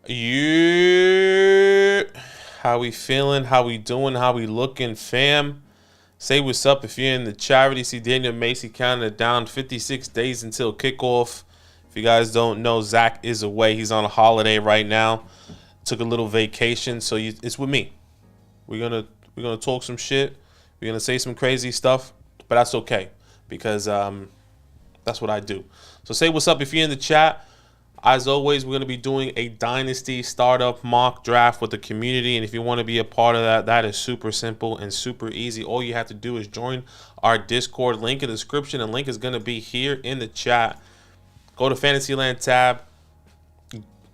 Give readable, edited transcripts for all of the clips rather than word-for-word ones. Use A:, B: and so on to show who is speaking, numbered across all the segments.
A: You, how we feeling? How we doing? How we looking, fam? Say what's up if you're in the charity. See Daniel Macy counting it down 56 days until kickoff. If you guys don't know, Zach is away. He's on a holiday right now. Took a little vacation, so it's with me. We're gonna talk some shit. We're gonna say some crazy stuff, but that's okay because that's what I do. So say what's up if you're in the chat. As always, we're going to be doing a Dynasty startup mock draft with the community. And if you want to be a part of that, that is super simple and super easy. All you have to do is join our Discord. Link in the description, and link is going to be here in the chat. Go to Fantasyland tab.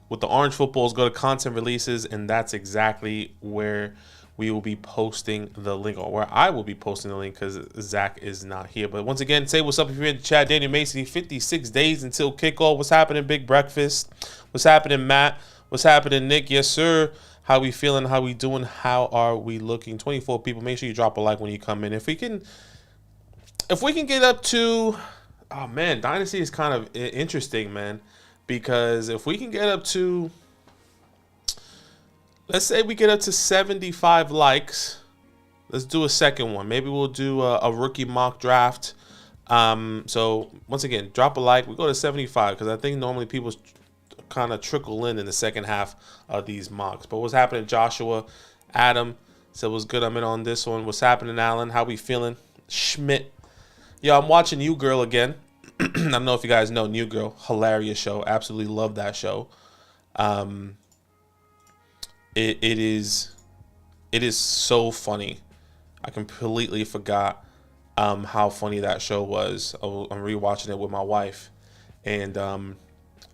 A: With the orange footballs, go to content releases, and that's exactly where we will be posting the link, or where I will be posting the link because Zach is not here. But once again, say what's up if you're in the chat. Daniel Macy, 56 days until kickoff. What's happening, Big Breakfast? What's happening, Matt? What's happening, Nick? Yes, sir. How we feeling? How we doing? How are we looking? 24 people. Make sure you drop a like when you come in. If we can get up to, oh man, Dynasty is kind of interesting, man, because if we can get up to, let's say we get up to 75 likes. Let's do a second one. Maybe we'll do a rookie mock draft. So once again, drop a like. We go to 75 because I think normally people kind of trickle in the second half of these mocks. But what's happening, Joshua? Adam said what's good. I'm in on this one. What's happening, Alan? How we feeling? Schmidt. Yo, I'm watching New Girl again. I don't know if you guys know New Girl. Hilarious show. Absolutely love that show. It is so funny. I completely forgot how funny that show was. I'm rewatching it with my wife, and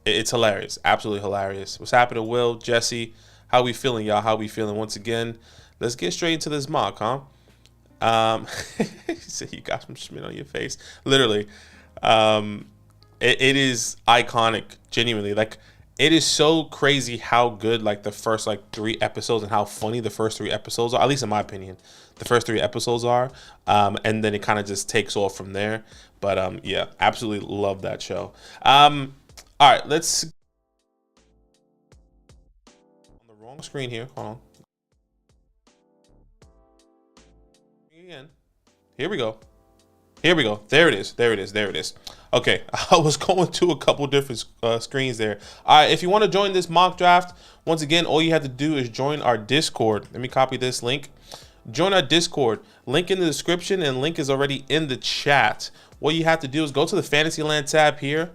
A: it's hilarious, absolutely hilarious. What's happening, Will, Jesse? How we feeling, y'all? How we feeling? Once again, let's get straight into this mock, huh? He said you got some Schmidt on your face, literally. It is iconic, genuinely. Like, it is so crazy how good like the first 3 episodes and how funny the first 3 episodes are, at least in my opinion. The first 3 episodes are, and then it kind of just takes off from there. But yeah, absolutely love that show. All right, let's on the wrong screen here. Hold on. Again. Here we go. Here we go. There it is. There it is. There it is. Okay, I was going to a couple different screens there. All right, if you want to join this mock draft, once again, all you have to do is join our Discord. Let me copy this link. Join our Discord. Link in the description, and link is already in the chat. What you have to do is go to the Fantasyland tab here.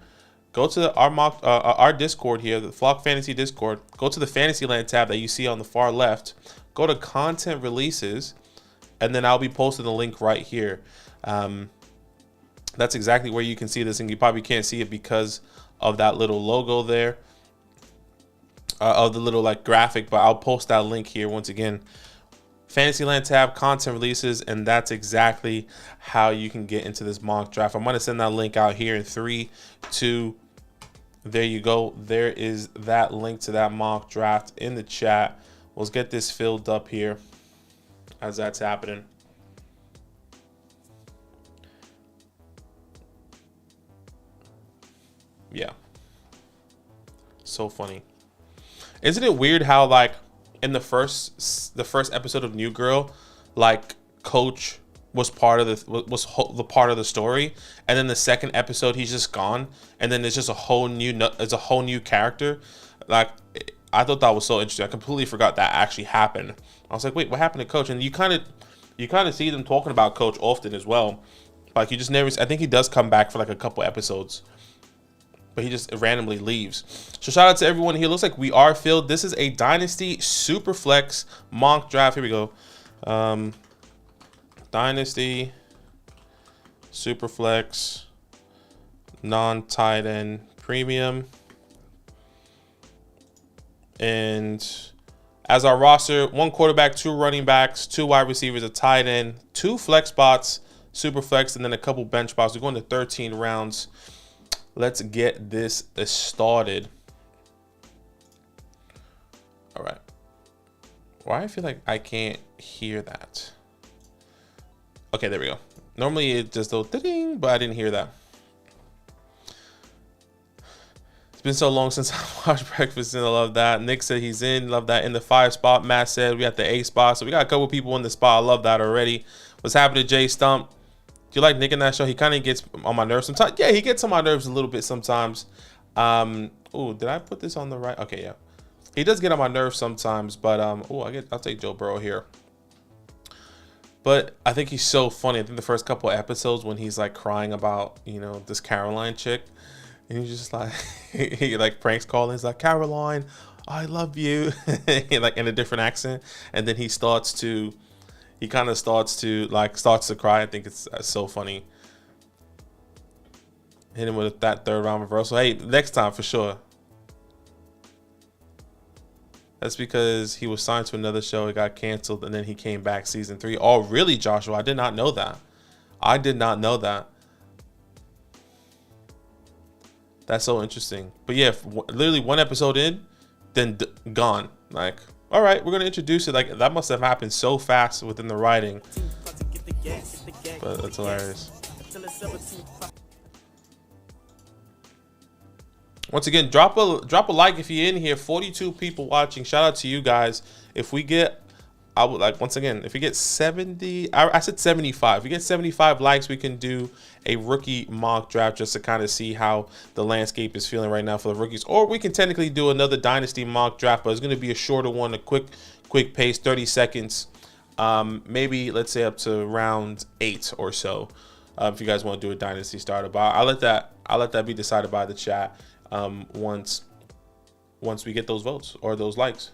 A: Go to our Discord here, the Flock Fantasy Discord. Go to the Fantasyland tab that you see on the far left. Go to content releases, and then I'll be posting the link right here. That's exactly where you can see this, and you probably can't see it because of that little logo there, of the little graphic, but I'll post that link here once again. Fantasyland tab, content releases, and that's exactly how you can get into this mock draft. I'm going to send that link out here in 3, 2, there you go. There is that link to that mock draft in the chat. Let's get this filled up here as that's happening. Yeah, so funny. Isn't it weird how in the first episode of New Girl, Coach was part of the part of the story, and then the second episode he's just gone, and then it's just a whole new character. I thought that was so interesting. I completely forgot that actually happened. I was like, wait, what happened to Coach? And you kind of see them talking about Coach often as well. You just never. I think he does come back for a couple episodes, but he just randomly leaves. So shout out to everyone here. Looks like we are filled. This is a Dynasty Superflex mock draft. Here we go. Dynasty Superflex non-tight end premium. And as our roster, 1 quarterback, 2 running backs, 2 wide receivers, a tight end, 2 flex spots, super flex, and then a couple bench spots. We're going to 13 rounds. Let's get this started. All right. Why I feel like I can't hear that? Okay, there we go. Normally it just goes ding, but I didn't hear that. been so long since I watched Breakfast, and I love that. Nick said he's in. Love that. In the 5 spot. Matt said we got the A spot. So we got a couple people in the spot. I love that already. What's happening to Jay Stump? Do you like Nick in that show? He kind of gets on my nerves sometimes. Yeah, he gets on my nerves a little bit sometimes. Oh, did I put this on the right? Okay, yeah. He does get on my nerves sometimes, but I'll take Joe Burrow here. But I think he's so funny. I think the first couple of episodes when he's like crying about, this Caroline chick, and he's just like, he like pranks calling. He's like, Caroline, I love you, like in a different accent. And then he starts to cry. I think it's so funny. Hit him with that 3rd round reversal. Hey, next time for sure. That's because he was signed to another show. It got canceled, and then he came back season 3. Oh, really, Joshua? I did not know that. I did not know that. That's so interesting. But yeah, literally 1 episode in, then gone. Like, all right, we're going to introduce it. Like, that must have happened so fast within the writing. But that's hilarious. Once again, drop a like if you're in here. 42 people watching. Shout out to you guys. If we get, I would like, once again, if we get 70, I said 75. If we get 75 likes, we can do a rookie mock draft just to kind of see how the landscape is feeling right now for the rookies. Or we can technically do another Dynasty mock draft, but it's going to be a shorter one, a quick pace, 30 seconds. Maybe let's say up to round 8 or so. If you guys want to do a Dynasty starter, but I'll let that be decided by the chat. Once we get those votes or those likes.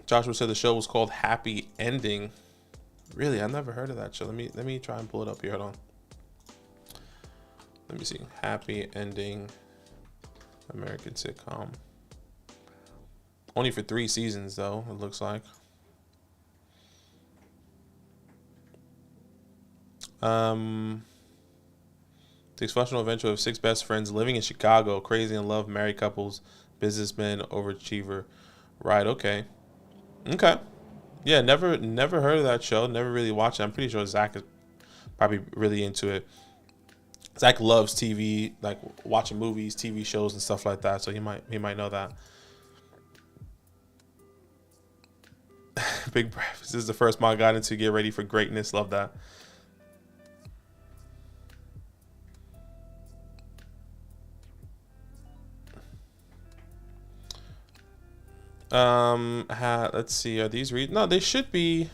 A: Joshua said the show was called Happy Ending. Really, I never heard of that show. Let me try and pull it up here. Hold on. Let me see. Happy Ending American sitcom. Only for 3 seasons though, it looks like. The dysfunctional adventure of 6 best friends living in Chicago, crazy in love, married couples, businessmen, overachiever. Right, okay. Yeah, never heard of that show. Never really watched it. I'm pretty sure Zach is probably really into it. Zach loves TV, like watching movies, TV shows, and stuff like that. So he might know that. Big breakfast. This is the first mod I got into. Get ready for greatness. Love that. Let's see. Are these no? They should be.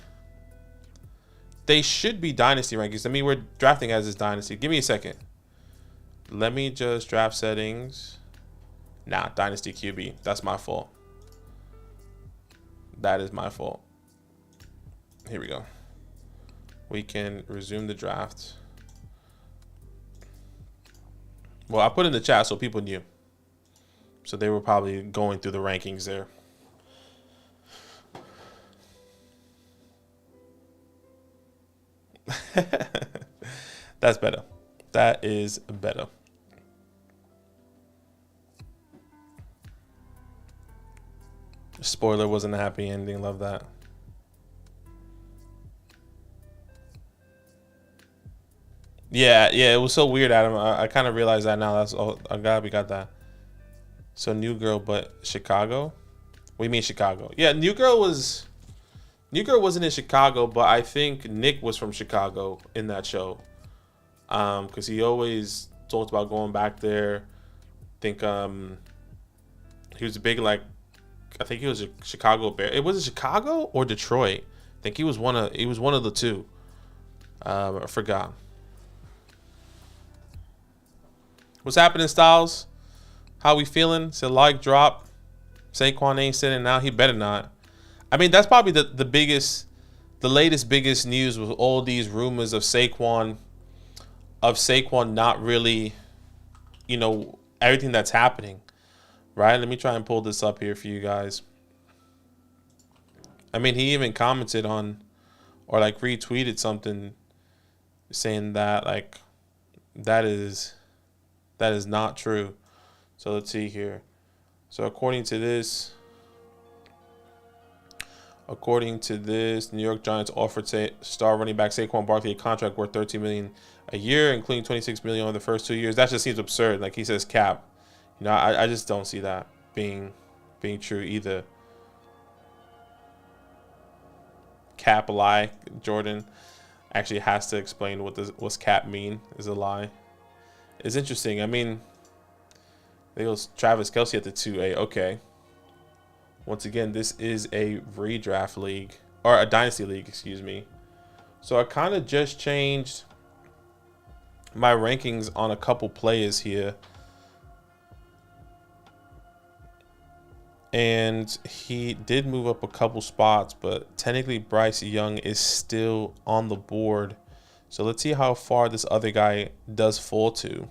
A: They should be Dynasty rankings. I mean, we're drafting as is Dynasty. Give me a second. Let me just draft settings. Nah, Dynasty QB. That's my fault. That is my fault. Here we go. We can resume the draft. Well, I put in the chat so people knew. So they were probably going through the rankings there. That's better. That is better. Spoiler, wasn't a happy ending. Love that. Yeah, it was so weird, Adam. I kind of realized that now. That's oh, I'm glad we got that. So New Girl, but Chicago? What do you mean Chicago? Yeah, New Girl wasn't in Chicago, but I think Nick was from Chicago in that show. Because he always talked about going back there. I think he was a big, like, I think he was a Chicago Bear. It was Chicago or Detroit. I think he was one of the two. I forgot. What's happening, Styles? How we feeling? Said like drop. Saquon ain't sitting now. He better not. I mean, that's probably the latest biggest news with all these rumors of Saquon not really, everything that's happening, right? Let me try and pull this up here for you guys. I mean, he even commented on, or like retweeted something saying that like that is not true. So let's see here. So according to this, According to this, New York Giants offered star running back Saquon Barkley a contract worth $13 million a year, including $26 million over the first 2 years. That just seems absurd. Like he says, cap. You know, I just don't see that being true either. Cap lie. Jordan actually has to explain what's cap mean. Is a lie. It's interesting. I mean, there goes Travis Kelce at the 2A. Okay. Once again, this is a redraft league, or a dynasty league, excuse me. So I kind of just changed my rankings on a couple players here. And he did move up a couple spots, but technically Bryce Young is still on the board. So let's see how far this other guy does fall to.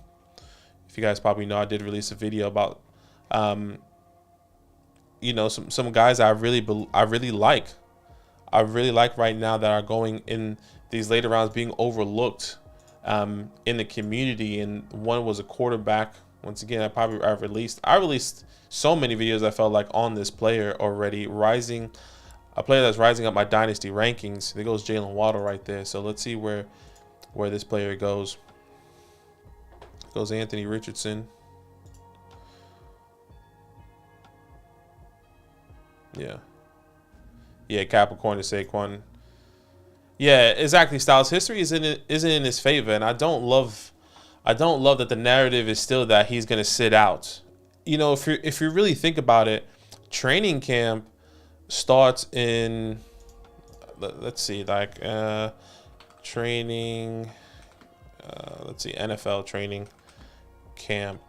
A: If you guys probably know, I did release a video about you know, some guys I really like right now that are going in these later rounds, being overlooked in the community. And one was a quarterback. Once again, I released so many videos I felt like on this player already, a player that's rising up my dynasty rankings. There goes Jalen Waddle right there. So let's see where this player goes. Goes Anthony Richardson. Yeah, Capricorn to Saquon. Yeah, exactly. Styles history isn't in his favor, and I don't love that the narrative is still that he's gonna sit out. You know, if you really think about it, training camp starts in, let's see, like training. Let's see, NFL training camp.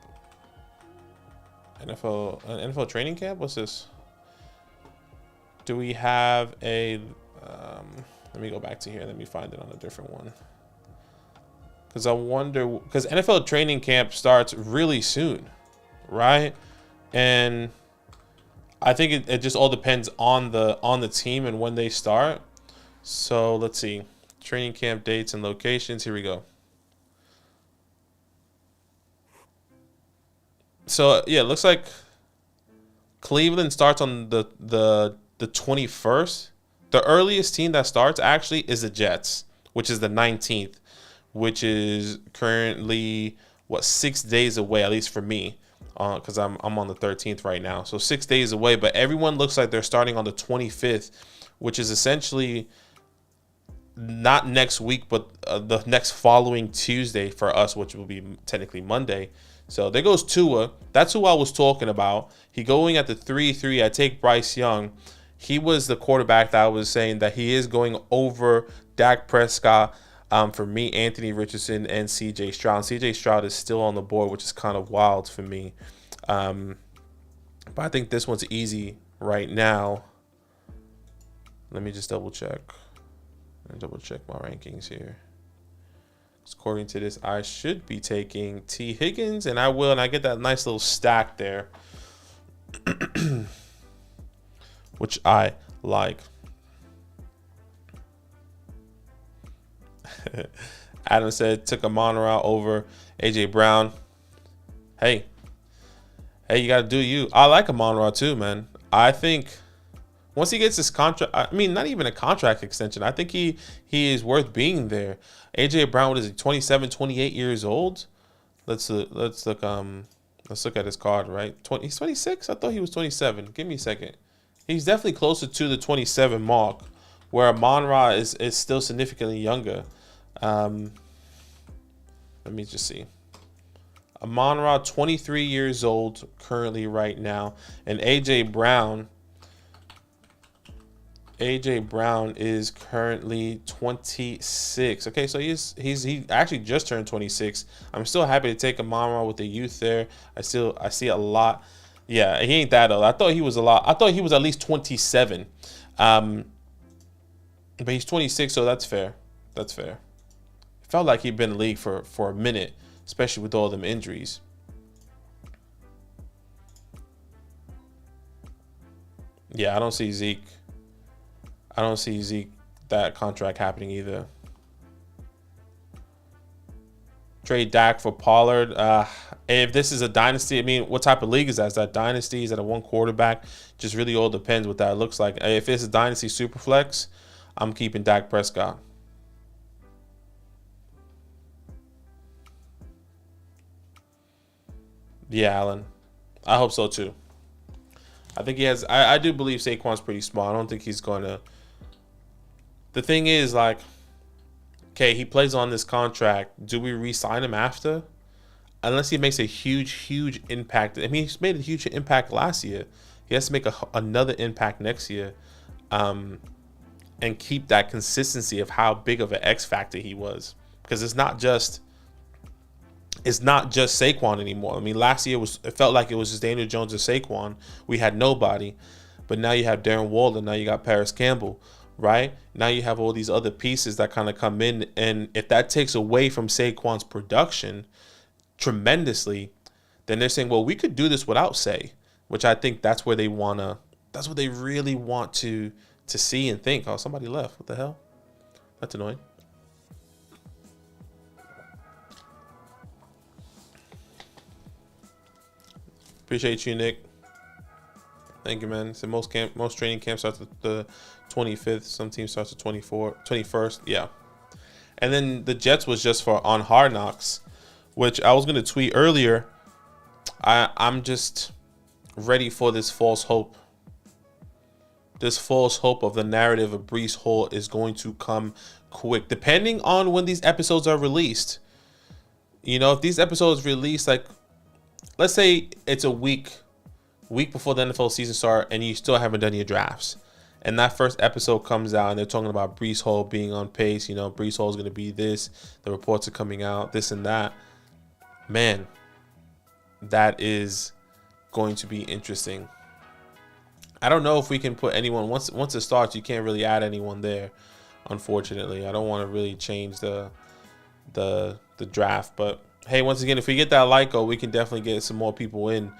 A: NFL training camp. What's this? Do we have a, let me go back to here. Let me find it on a different one. Because I wonder, because NFL training camp starts really soon, right? And I think it just all depends on the team and when they start. So let's see. Training camp dates and locations. Here we go. So yeah, it looks like Cleveland starts on the 21st. The earliest team that starts actually is the Jets, which is the 19th, which is currently 6 days away, at least for me, because I'm on the 13th right now. So 6 days away, but everyone looks like they're starting on the 25th, which is essentially not next week, but the next following Tuesday for us, which will be technically Monday. So there goes Tua. That's who I was talking about. He going at the 3-3. I take Bryce Young. He was the quarterback that I was saying that he is going over Dak Prescott. For me, Anthony Richardson and C.J. Stroud. C.J. Stroud is still on the board, which is kind of wild for me. But I think this one's easy right now. Let me just double check. My rankings here. According to this, I should be taking T. Higgins, and I will, and I get that nice little stack there. Which I like. Adam said took Amon-Ra over AJ Brown. Hey, you gotta do you. I like Amon-Ra too, man. I think once he gets his contract, I mean, not even a contract extension, I think he is worth being there. AJ Brown, what is he, 27, 28 years old? Let's look at his card, right? He's 26? I thought he was 27. Give me a second. He's definitely closer to the 27 mark, where Amon-Ra is still significantly younger. Let me just see. Amon-Ra, 23 years old currently right now, and AJ Brown is currently 26. Okay, so he actually just turned 26. I'm still happy to take Amon-Ra with the youth there. I see a lot. Yeah, he ain't that old. I thought he was at least 27. But he's 26, so that's fair. It felt like he'd been in the league for a minute, especially with all them injuries. Yeah, I don't see Zeke that contract happening either. Trade Dak for Pollard. If this is a dynasty, I mean, what type of league is that? Is that dynasty? Is that a one quarterback? Just really all depends what that looks like. If it's a dynasty super flex, I'm keeping Dak Prescott. Yeah, Allen. I hope so too. I think he has. I do believe Saquon's pretty small. I don't think he's going to. The thing is, like, okay, he plays on this contract. Do we re-sign him after? Unless he makes a huge impact. I mean, he's made a huge impact last year. He has to make another impact next year, and keep that consistency of how big of an X factor he was. Because it's not just Saquon anymore. I mean, last year it felt like it was just Daniel Jones and Saquon. We had nobody, but now you have Darren Waller. Now you got Paris Campbell, right? Now you have all these other pieces that kind of come in, and if that takes away from Saquon's production tremendously, then they're saying, well, we could do this without Say, which I think that's where they wanna. That's what they really want to see and think. Oh, somebody left. What the hell? That's annoying. Appreciate you, Nick. Thank you, man. So most training camps starts the 25th. Some teams starts the 21st. Yeah. And then the Jets was just for on Hard Knocks, which I was gonna tweet earlier. I'm just ready for this false hope. This false hope of the narrative of Breece Hall is going to come quick, depending on when these episodes are released. You know, if these episodes release, like, let's say it's a week before the NFL season start, and you still haven't done your drafts, and that first episode comes out, and they're talking about Breece Hall being on pace. You know, Breece Hall is going to be this. The reports are coming out, this and that. Man, that is going to be interesting. I don't know if we can put anyone once it starts. You can't really add anyone there, unfortunately. I don't want to really change the draft, but hey, once again, if we get that like goal, we can definitely get some more people in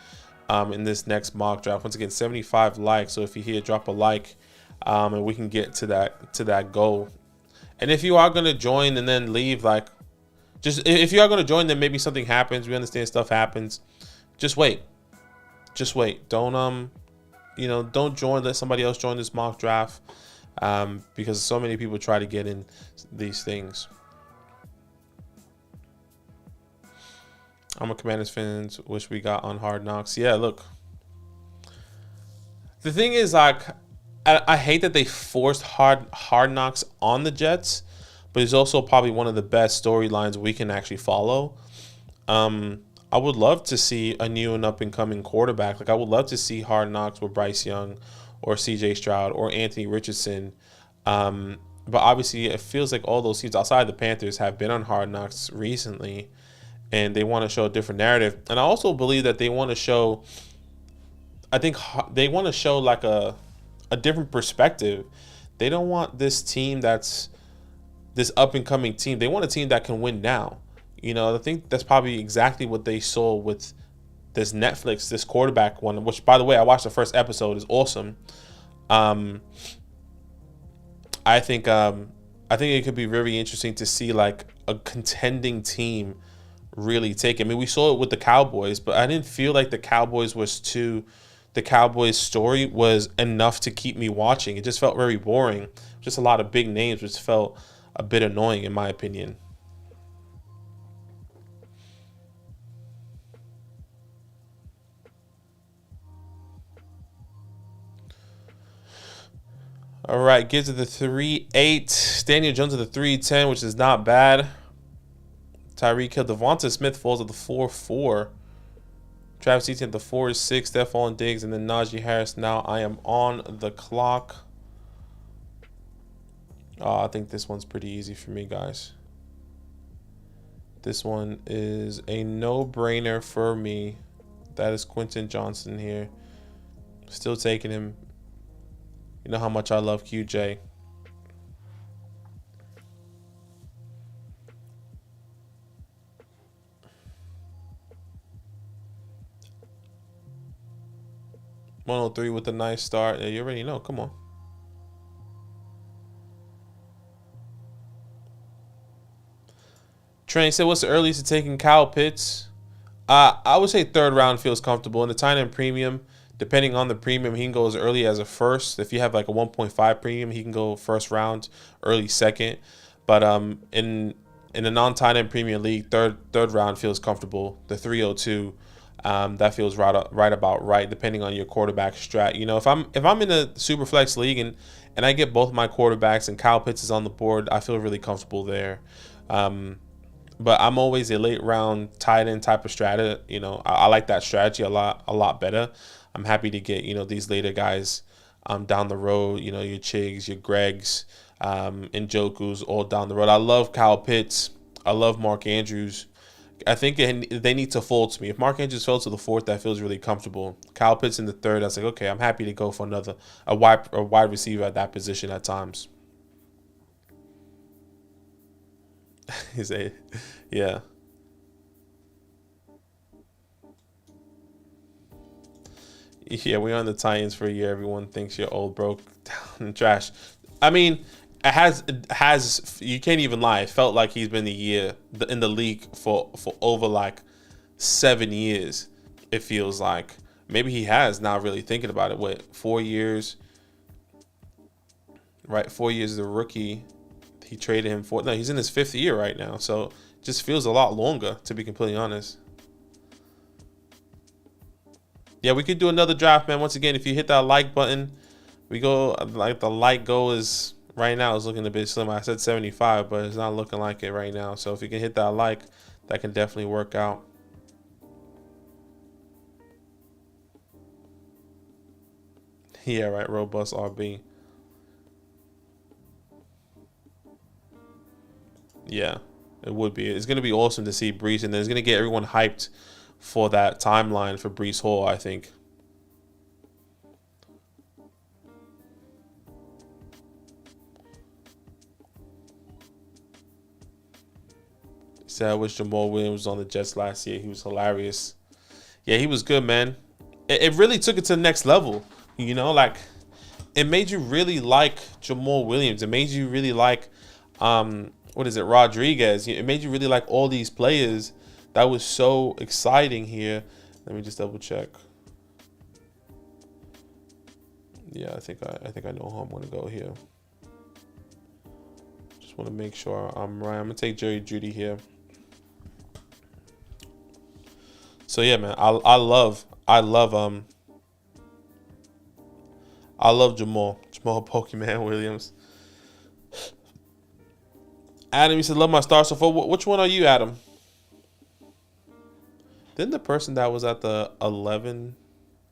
A: this next mock draft. Once again, 75 likes. So if you're here, drop a like, and we can get to that goal. And if you are gonna join and then leave, like, just if you are gonna join, then maybe something happens. We understand stuff happens. Just wait. Don't don't join. Let somebody else join this mock draft, because so many people try to get in these things. I'm a Commanders fan. Wish we got on Hard Knocks. Yeah, look. The thing is, like, I hate that they forced hard knocks on the Jets, but it's also probably one of the best storylines we can actually follow. I would love to see a new and up-and-coming quarterback. Like, I would love to see Hard Knocks with Bryce Young or C.J. Stroud or Anthony Richardson. But obviously, it feels like all those teams outside the Panthers have been on Hard Knocks recently, and they want to show a different narrative. And I also believe that they want to show – I think they want to show, like, a different perspective. They don't want this team that's this up-and-coming team. They want a team that can win now. You know, I think that's probably exactly what they saw with this quarterback one, which, by the way, I watched the first episode. Is awesome. I think it could be very interesting to see, like, a contending team really take it. I mean, we saw it with the Cowboys, but I didn't feel like the Cowboys story was enough to keep me watching. It just felt very boring. Just a lot of big names, which felt a bit annoying in my opinion. All right, Gibbs at the 3.8. Daniel Jones at the 3.10, which is not bad. Tyreek Hill. Devonta Smith falls at the 4.4. Travis Etienne at the 4.6. Stephon Diggs, and then Najee Harris. Now I am on the clock. I think this one's pretty easy for me, guys. This one is a no-brainer for me. That is Quentin Johnson here. Still taking him. You know how much I love QJ. $103 with a nice start. Yeah, you already know. Come on. Trey said, "What's the earliest to taking Kyle Pitts?" I would say third round feels comfortable. In the tight end premium, depending on the premium, he can go as early as a first. If you have like a 1.5 premium, he can go first round, early second. But in the non-tight end premium league, third round feels comfortable. The 302, that feels right about right, depending on your quarterback strat. You know, if I'm in a super flex league and I get both my quarterbacks and Kyle Pitts is on the board, I feel really comfortable there. But I'm always a late round tight end type of strata. You know, I like that strategy a lot better. I'm happy to get, you know, these later guys down the road. You know, your Chigs, your Gregs, Njoku's all down the road. I love Kyle Pitts. I love Mark Andrews. I think they need to fold to me. If Mark Andrews fell to the fourth, that feels really comfortable. Kyle Pitts in the third, I was like, okay, I'm happy to go for a wide receiver at that position at times. He's yeah. Yeah, we're on the Titans for a year. Everyone thinks you're old, broke, down, and trash. I mean, it has. You can't even lie. It felt like he's been in the league for over like 7 years. It feels like maybe he has. Now really thinking about it, what 4 years? Right, 4 years as a rookie. He traded him for. No, he's in his 5th year right now. So it just feels a lot longer, to be completely honest. Yeah, we could do another draft, man. Once again, if you hit that like button, we go like the like goal is right now is looking a bit slim. I said 75, but it's not looking like it right now. So if you can hit that like, that can definitely work out. Yeah, right. Robust RB. Yeah, it would be. It's going to be awesome to see Brees, and then it's going to get everyone hyped for that timeline for Brees Hall, I think. Said I wish Jamal Williams was on the Jets last year. He was hilarious. Yeah, he was good, man. It really took it to the next level. You know, like it made you really like Jamal Williams. It made you really like what is it, Rodriguez. It made you really like all these players. That was so exciting here. Let me just double check. Yeah, I think I know how I'm gonna go here. Just want to make sure I'm right. I'm gonna take Jerry Jeudy here. So yeah, man, I love Jamal Pokemon Williams. Adam, you said love my star so far. Which one are you, Adam? Didn't the person that was at the 11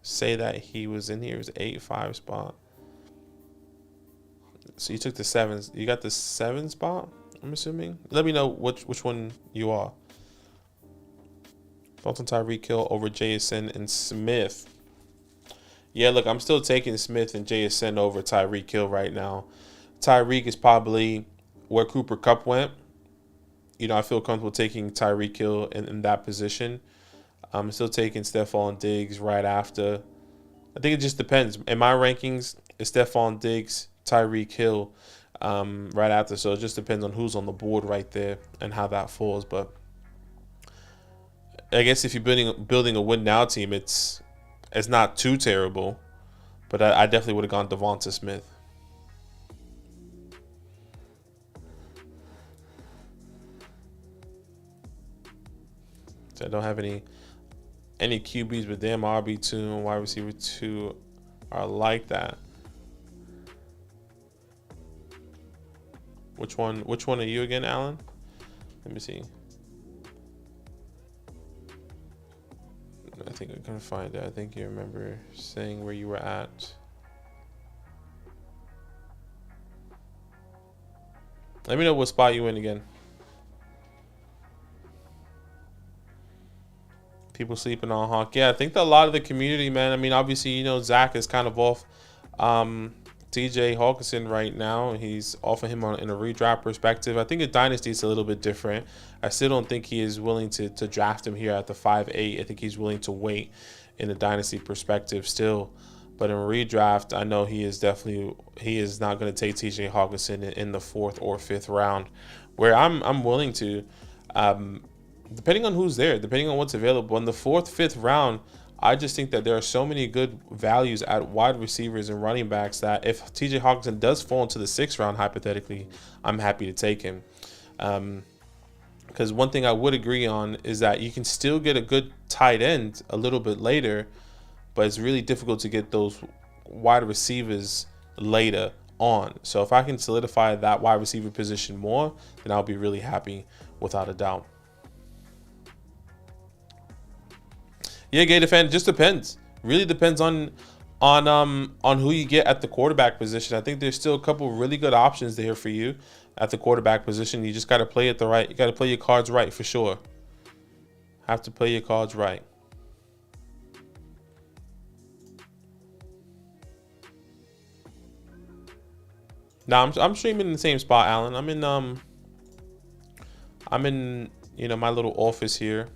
A: say that he was in here? It was 8-5 spot. So you took the 7. You got the 7 spot, I'm assuming. Let me know which one you are. Dalton Tyreek Hill over JSN and Smith. Yeah, look, I'm still taking Smith and JSN over Tyreek Hill right now. Tyreek is probably where Cooper Kupp went. You know, I feel comfortable taking Tyreek Hill in that position. I'm still taking Stephon Diggs right after. I think it just depends. In my rankings, it's Stephon Diggs, Tyreek Hill right after. So it just depends on who's on the board right there and how that falls. But I guess if you're building a win now team, it's not too terrible. But I definitely would have gone Devonta Smith. So I don't have any QBs, but damn, RB2 and wide receiver 2 are like that. Which one are you again, Alan? Let me see. I think I can find it. I think you remember saying where you were at. Let me know what spot you in again. People sleeping on Hawk. Yeah, I think that a lot of the community, man. I mean, obviously, you know, Zach is kind of off TJ Hawkinson right now. He's off of him in a redraft perspective. I think a Dynasty is a little bit different. I still don't think he is willing to draft him here at the 5-8. I think he's willing to wait in a Dynasty perspective still. But in redraft, I know he is not going to take TJ Hawkinson in the 4th or 5th round, where I'm willing to. Depending on who's there, depending on what's available. In the 4th, 5th round, I just think that there are so many good values at wide receivers and running backs that if TJ Hawkinson does fall into the 6th round, hypothetically, I'm happy to take him. Because one thing I would agree on is that you can still get a good tight end a little bit later, but it's really difficult to get those wide receivers later on. So if I can solidify that wide receiver position more, then I'll be really happy without a doubt. Yeah, Gator fan, it just depends. Really depends on who you get at the quarterback position. I think there's still a couple really good options there for you at the quarterback position. You just got to play it right. You got to play your cards right for sure. Have to play your cards right. Now I'm streaming in the same spot, Alan. I'm in my little office here.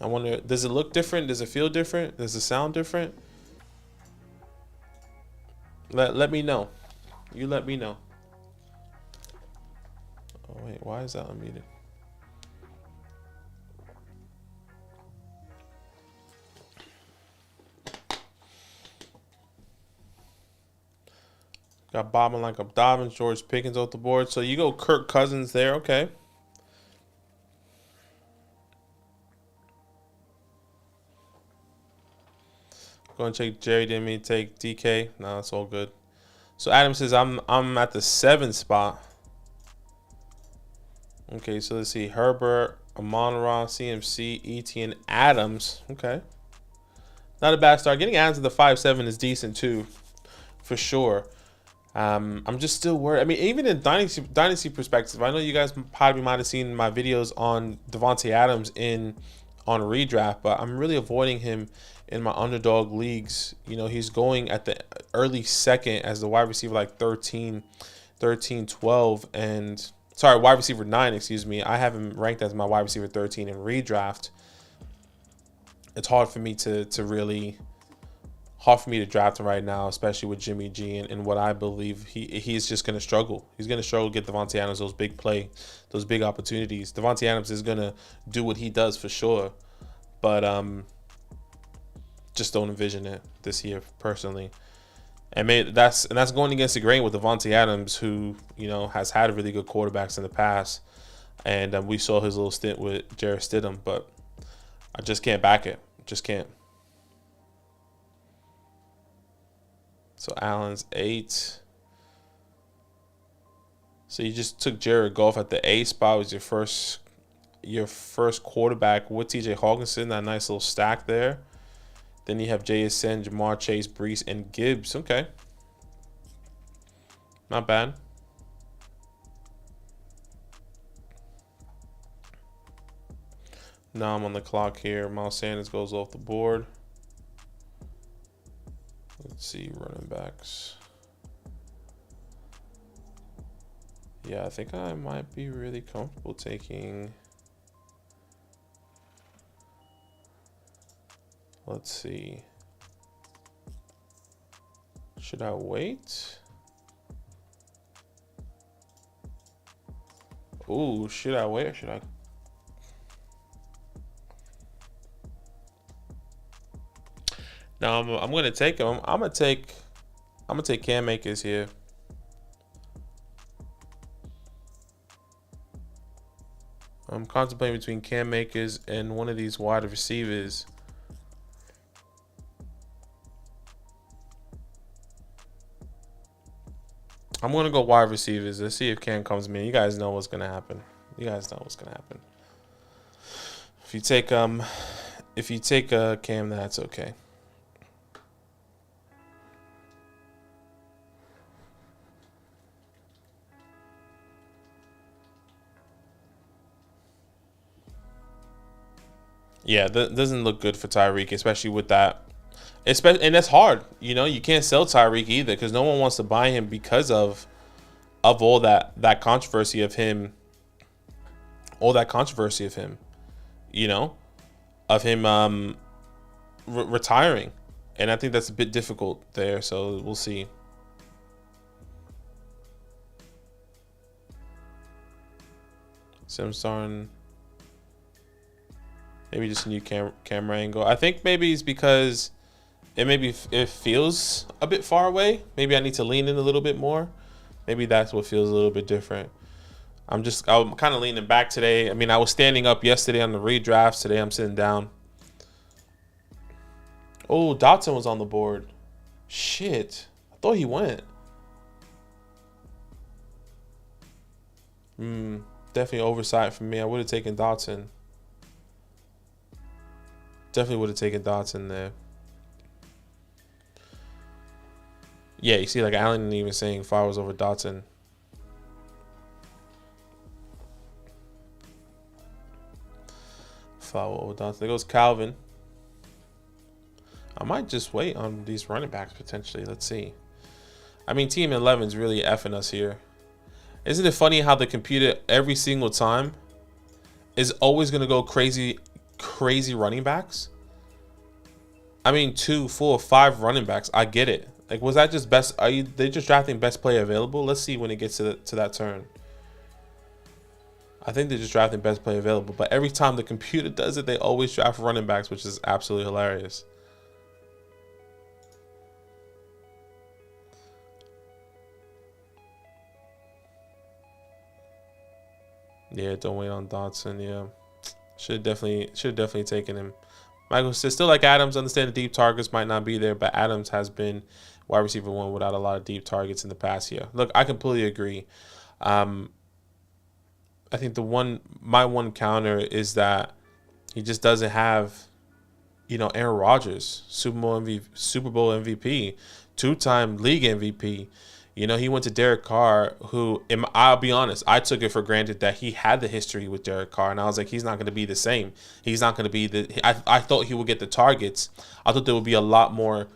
A: I wonder, does it look different? Does it feel different? Does it sound different? Let me know. You let me know. Oh wait, why is that unmuted? Got bobbing like a Dobbins, George Pickens off the board. So you go Kirk Cousins there, okay. Going to take Jerry, didn't mean to take DK. No, it's all good. So Adam says I'm at the 7th spot. Okay, so let's see. Herbert, Amon-Ra, CMC, Etienne, Adams. Okay. Not a bad start. Getting Adams to the 5-7 is decent too, for sure. I'm just still worried. I mean, even in dynasty perspective, I know you guys probably might have seen my videos on Devontae Adams on redraft, but I'm really avoiding him in my underdog leagues. He's going at the early 2nd as the wide receiver, like 13, 12, and sorry, wide receiver 9, excuse me. I have him ranked as my wide receiver 13 in redraft. It's hard for me to draft him right now, especially with Jimmy G and what I believe he's just going to struggle. He's going to struggle to get Devontae Adams those big opportunities. Devontae Adams is going to do what he does for sure, but just don't envision it this year personally. And that's going against the grain with Devontae Adams, who has had really good quarterbacks in the past, and we saw his little stint with Jarrett Stidham, but I just can't back it. Just can't. So Allen's 8. So you just took Jared Goff at the A spot. Was your first quarterback with TJ Hawkinson. That nice little stack there. Then you have JSN, Jamar Chase, Brees, and Gibbs. Okay. Not bad. Now I'm on the clock here. Miles Sanders goes off the board. Let's see, running backs. Yeah, I think I might be really comfortable taking. Let's see. Should I wait? Ooh, should I wait or should I? No, I'm gonna take him. I'm gonna take Cam Akers here. I'm contemplating between Cam Akers and one of these wide receivers. I'm gonna go wide receivers. Let's see if Cam comes in. You guys know what's gonna happen. If you take Cam, that's okay. Yeah, that doesn't look good for Tyreek, especially with that. And that's hard. You can't sell Tyreek either because no one wants to buy him because of all that controversy of him. All that controversy of him, retiring. And I think that's a bit difficult there. So we'll see. So I'm starting. Maybe just a new camera angle. I think maybe it's because it feels a bit far away. Maybe I need to lean in a little bit more. Maybe that's what feels a little bit different. I'm kind of leaning back today. I mean, I was standing up yesterday on the redrafts. Today I'm sitting down. Oh, Dotson was on the board. Shit. I thought he went. Definitely oversight for me. I would have taken Dotson. Definitely would have taken Dotson there. Yeah, you see, like, Allen didn't even saying Flowers over Dotson. Flower over Dotson. There goes Calvin. I might just wait on these running backs potentially. Let's see. I mean, Team 11 is really effing us here. Isn't it funny how the computer every single time is always going to go crazy running backs? I mean, 2, 4, 5 running backs. I get it. Like, was that just best? They just drafting best player available? Let's see when it gets to that turn. I think they're just drafting best player available. But every time the computer does it, they always draft running backs, which is absolutely hilarious. Yeah, don't wait on Dotson. Yeah, should have definitely taken him. Michael says, still like Adams, understand the deep targets might not be there, but Adams has been wide receiver 1 without a lot of deep targets in the past year. Look, I completely agree. I think my one counter is that he just doesn't have, Aaron Rodgers, Super Bowl MVP, 2-time league MVP. He went to Derek Carr, who, I'll be honest, I took it for granted that he had the history with Derek Carr, and I was like, he's not going to be the same. He's not going to be I thought he would get the targets. I thought there would be a lot more.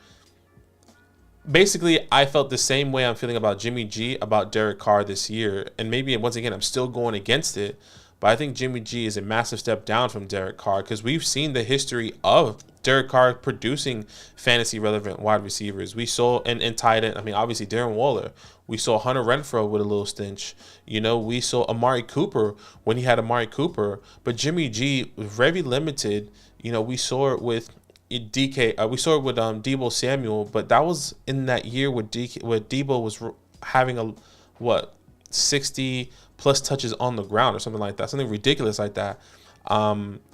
A: Basically, I felt the same way I'm feeling about Jimmy G, about Derek Carr this year, and maybe, once again, I'm still going against it, but I think Jimmy G is a massive step down from Derek Carr because we've seen the history of Derek Carr producing fantasy relevant wide receivers. We saw and tight end. I mean, obviously Darren Waller. We saw Hunter Renfrow with a little stench. We saw Amari Cooper when he had Amari Cooper. But Jimmy G was very limited. We saw it with DK. We saw it with Deebo Samuel. But that was in that year where Deebo was having 60 plus touches on the ground or something like that. Something ridiculous like that.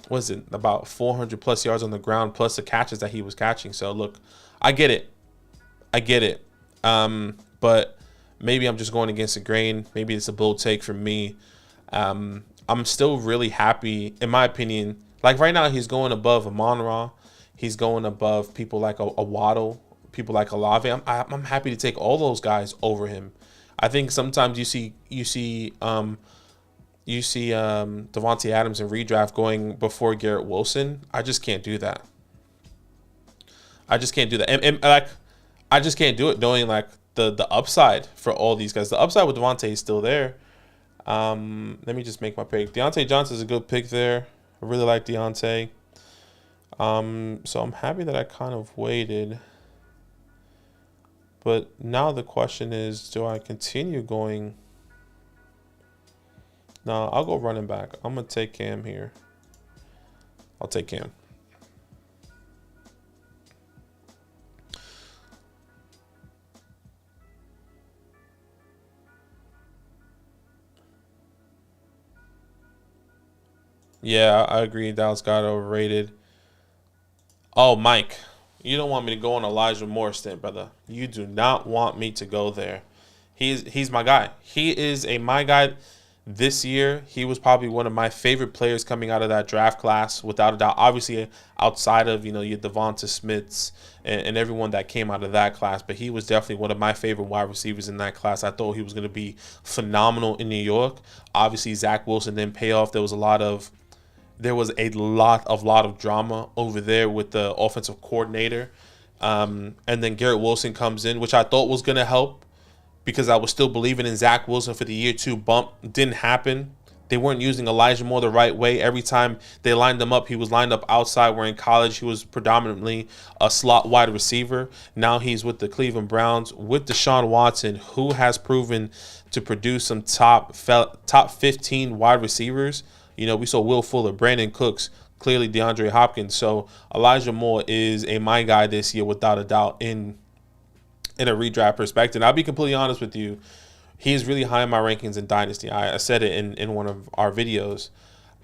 A: Was it about 400 plus yards on the ground plus the catches that he was catching. So look, I get it. But maybe I'm just going against the grain. Maybe it's a bold take from me. I'm still really happy, in my opinion. Like right now, he's going above Amon-Ra. He's going above people like a Waddle, people like Olave. I'm happy to take all those guys over him. I think sometimes you see Davante Adams in redraft going before Garrett Wilson. I just can't do that. And like, I just can't do it knowing like the upside for all these guys. The upside with Davante is still there. Let me just make my pick. Deontay Johnson is a good pick there. I really like Deontay. So I'm happy that I kind of waited. But now the question is, do I continue going? No, I'll go running back. I'm going to take Cam here. I'll take Cam. Yeah, I agree. Dallas got overrated. Oh, Mike, you don't want me to go on Elijah Moore stint, brother. You do not want me to go there. He's my guy. He is my guy. This year, he was probably one of my favorite players coming out of that draft class, without a doubt. Obviously, outside of, your Devonta Smiths and everyone that came out of that class, but he was definitely one of my favorite wide receivers in that class. I thought he was going to be phenomenal in New York. Obviously, Zach Wilson didn't pay off. There was a lot of drama over there with the offensive coordinator. And then Garrett Wilson comes in, which I thought was going to help, because I was still believing in Zach Wilson for the year 2 bump. Didn't happen. They weren't using Elijah Moore the right way. Every time they lined him up, he was lined up outside, where in college he was predominantly a slot wide receiver. Now he's with the Cleveland Browns with Deshaun Watson, who has proven to produce some top 15 wide receivers. You know, we saw Will Fuller, Brandon Cooks, clearly DeAndre Hopkins. So Elijah Moore is my guy this year without a doubt in a redraft perspective. And I'll be completely honest with you. He's really high in my rankings in Dynasty. I said it in one of our videos.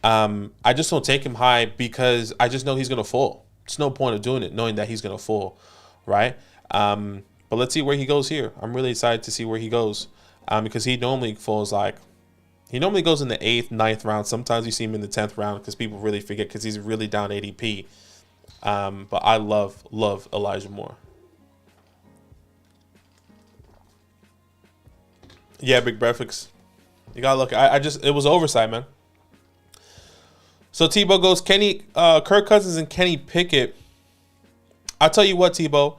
A: I just don't take him high because I just know he's going to fall. It's no point of doing it knowing that he's going to fall, right? But let's see where he goes here. I'm really excited to see where he goes because he normally falls he normally goes in the 8th, 9th round. Sometimes you see him in the 10th round because people really forget because he's really down ADP. But I love Elijah Moore. Yeah, big breakfast. You gotta look. It was oversight, man. So Tebow goes Kirk Cousins and Kenny Pickett. I'll tell you what, Tebow,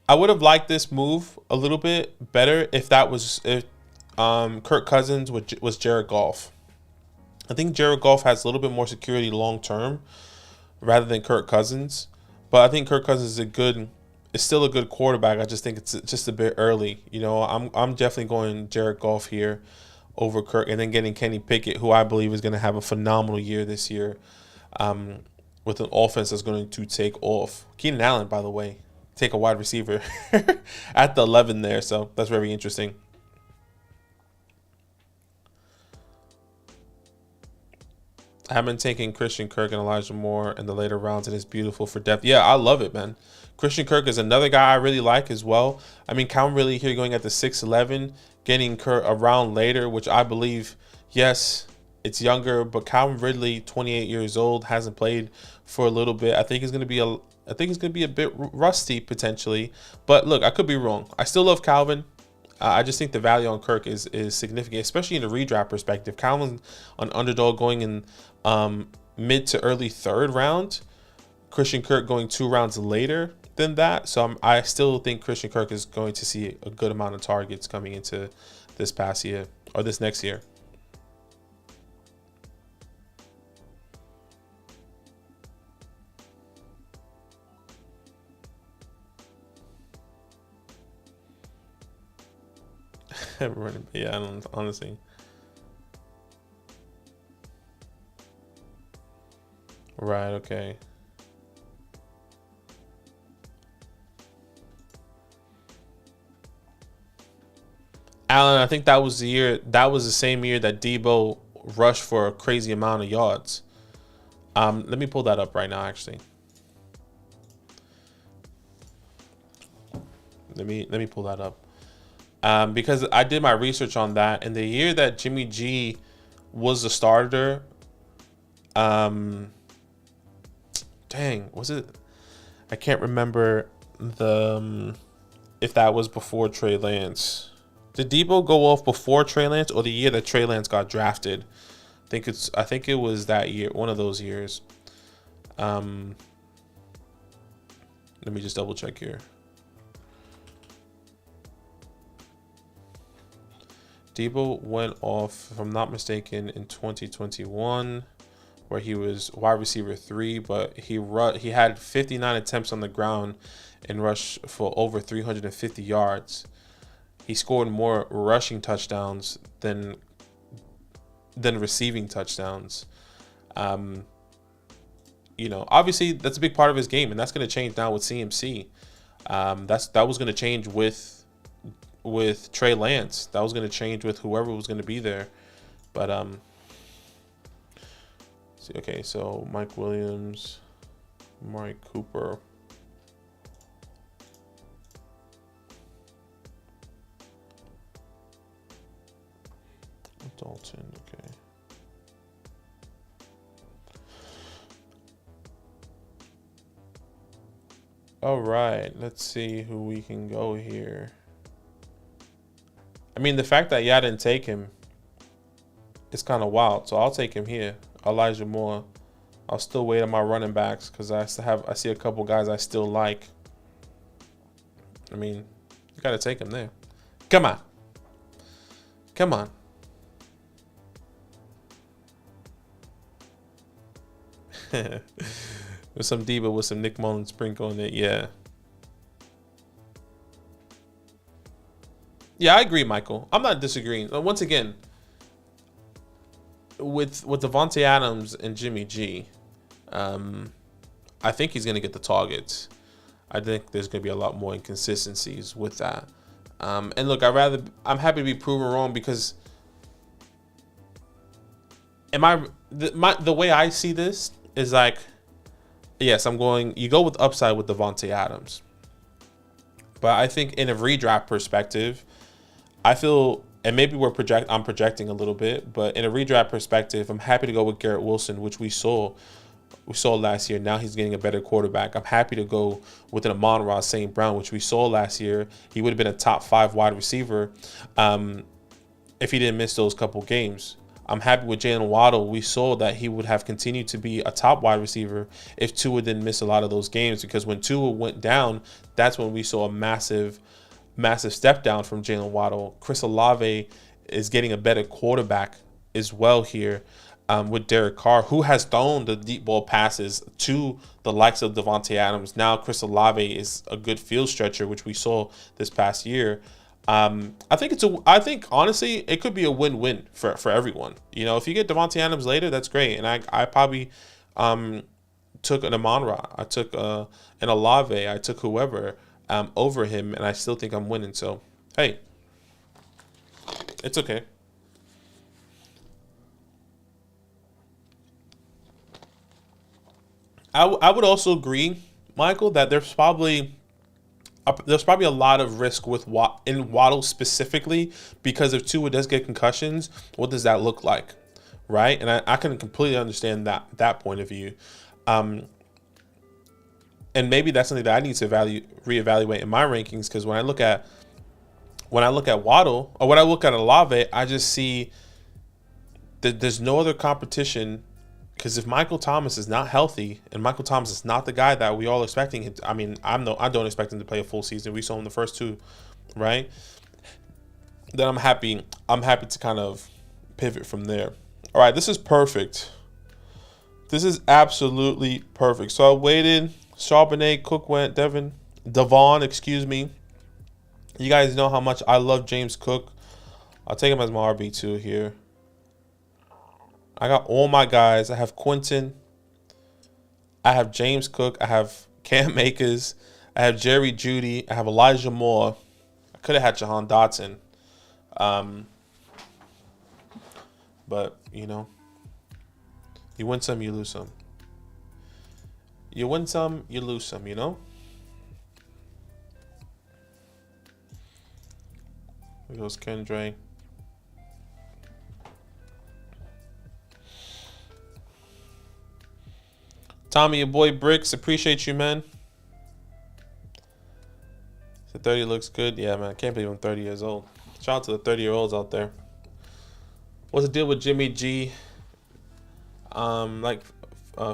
A: I would have liked this move a little bit better if Kirk Cousins was Jared Goff. I think Jared Goff has a little bit more security long term rather than Kirk Cousins. But I think Kirk Cousins is still a good quarterback. I just think it's just a bit early. You know, I'm definitely going Jared Goff here over Kirk, and then getting Kenny Pickett, who I believe is going to have a phenomenal year this year, with an offense that's going to take off. Keenan Allen, by the way, take a wide receiver at the 11 there, so that's very interesting. I have been taking Christian Kirk and Elijah Moore in the later rounds, and it's beautiful for depth. Yeah, I love it, man. Christian Kirk is another guy I really like as well. I mean, Calvin Ridley here going at the 6'11", getting Kirk a round later, which I believe, yes, it's younger, but Calvin Ridley, 28 years old, hasn't played for a little bit. I think he's going to be a bit rusty potentially, but look, I could be wrong. I still love Calvin. I just think the value on Kirk is significant, especially in the redraft perspective. Calvin's an underdog going in mid to early 3rd round. Christian Kirk going 2 rounds later than that. So I still think Christian Kirk is going to see a good amount of targets coming into this past year or this next year. Yeah, I don't honestly. Right, okay. Allen, I think that was the same year that Debo rushed for a crazy amount of yards. Let me pull that up right now, actually. Let me pull that up. Because I did my research on that, and the year that Jimmy G was the starter, dang, was it? I can't remember if that was before Trey Lance. Did Debo go off before Trey Lance or the year that Trey Lance got drafted? I think it was that year, one of those years. Let me just double check here. Debo went off, if I'm not mistaken, in 2021, where he was wide receiver 3, but he had 59 attempts on the ground and rushed for over 350 yards. He scored more rushing touchdowns than receiving touchdowns. You know, obviously that's a big part of his game, and that's going to change now with CMC. That was going to change with Trey Lance. That was going to change with whoever was going to be there. But see, okay, so Mike Williams, Mike Cooper. Dalton, okay. All right, let's see who we can go here. I mean, the fact that y'all didn't take him is kind of wild. So I'll take him here, Elijah Moore. I'll still wait on my running backs because I see a couple guys I still like. I mean, you got to take him there. Come on. Come on. With some Debo, with some Nick Mullins sprinkle in it. Yeah. Yeah, I agree, Michael. I'm not disagreeing. Once again, with Devontae Adams and Jimmy G, I think he's going to get the targets. I think there's going to be a lot more inconsistencies with that. And look, I'm happy to be proven wrong because the way I see this is like, yes, you go with upside with Devontae Adams. But I think in a redraft perspective, I feel, and maybe I'm projecting a little bit, but in a redraft perspective, I'm happy to go with Garrett Wilson, which we saw last year. Now he's getting a better quarterback. I'm happy to go with an Amon-Ra St. Brown, which we saw last year. He would have been a top 5 wide receiver if he didn't miss those couple games. I'm happy with Jalen Waddle. We saw that he would have continued to be a top wide receiver if Tua didn't miss a lot of those games, because when Tua went down, that's when we saw a massive step down from Jalen Waddle. Chris Olave is getting a better quarterback as well here with Derek Carr, who has thrown the deep ball passes to the likes of Devontae Adams. Now Chris Olave is a good field stretcher, which we saw this past year. I think honestly it could be a win-win for everyone. You know, if you get Devontae Adams later, that's great. And I probably took an Amon-Ra, I took an Olave, I took whoever over him, and I still think I'm winning. So hey, it's okay. I would also agree, Michael, that there's probably a lot of risk with Waddle specifically, because if Tua does get concussions, what does that look like, right? And I can completely understand that point of view, and maybe that's something that I need to reevaluate in my rankings, because when I look at Waddle, or when I look at Olave, I just see that there's no other competition. Because if Michael Thomas is not healthy, and Michael Thomas is not the guy that we all expecting, I mean, I don't expect him to play a full season. We saw him the first 2, right? Then I'm happy to kind of pivot from there. All right, this is perfect. This is absolutely perfect. So I waited. Charbonnet, Cook went, Devon, excuse me. You guys know how much I love James Cook. I'll take him as my RB2 here. I got all my guys. I have Quentin. I have James Cook. I have Cam Akers. I have Jerry Jeudy. I have Elijah Moore. I could have had Jahan Dotson. But, you know, you win some, you lose some. You win some, you lose some, you know? Here goes Kendra. Tommy, your boy Bricks, appreciate you, man. The 30 looks good. Yeah, man, I can't believe I'm 30 years old. Shout out to the 30-year-olds out there. What's the deal with Jimmy G?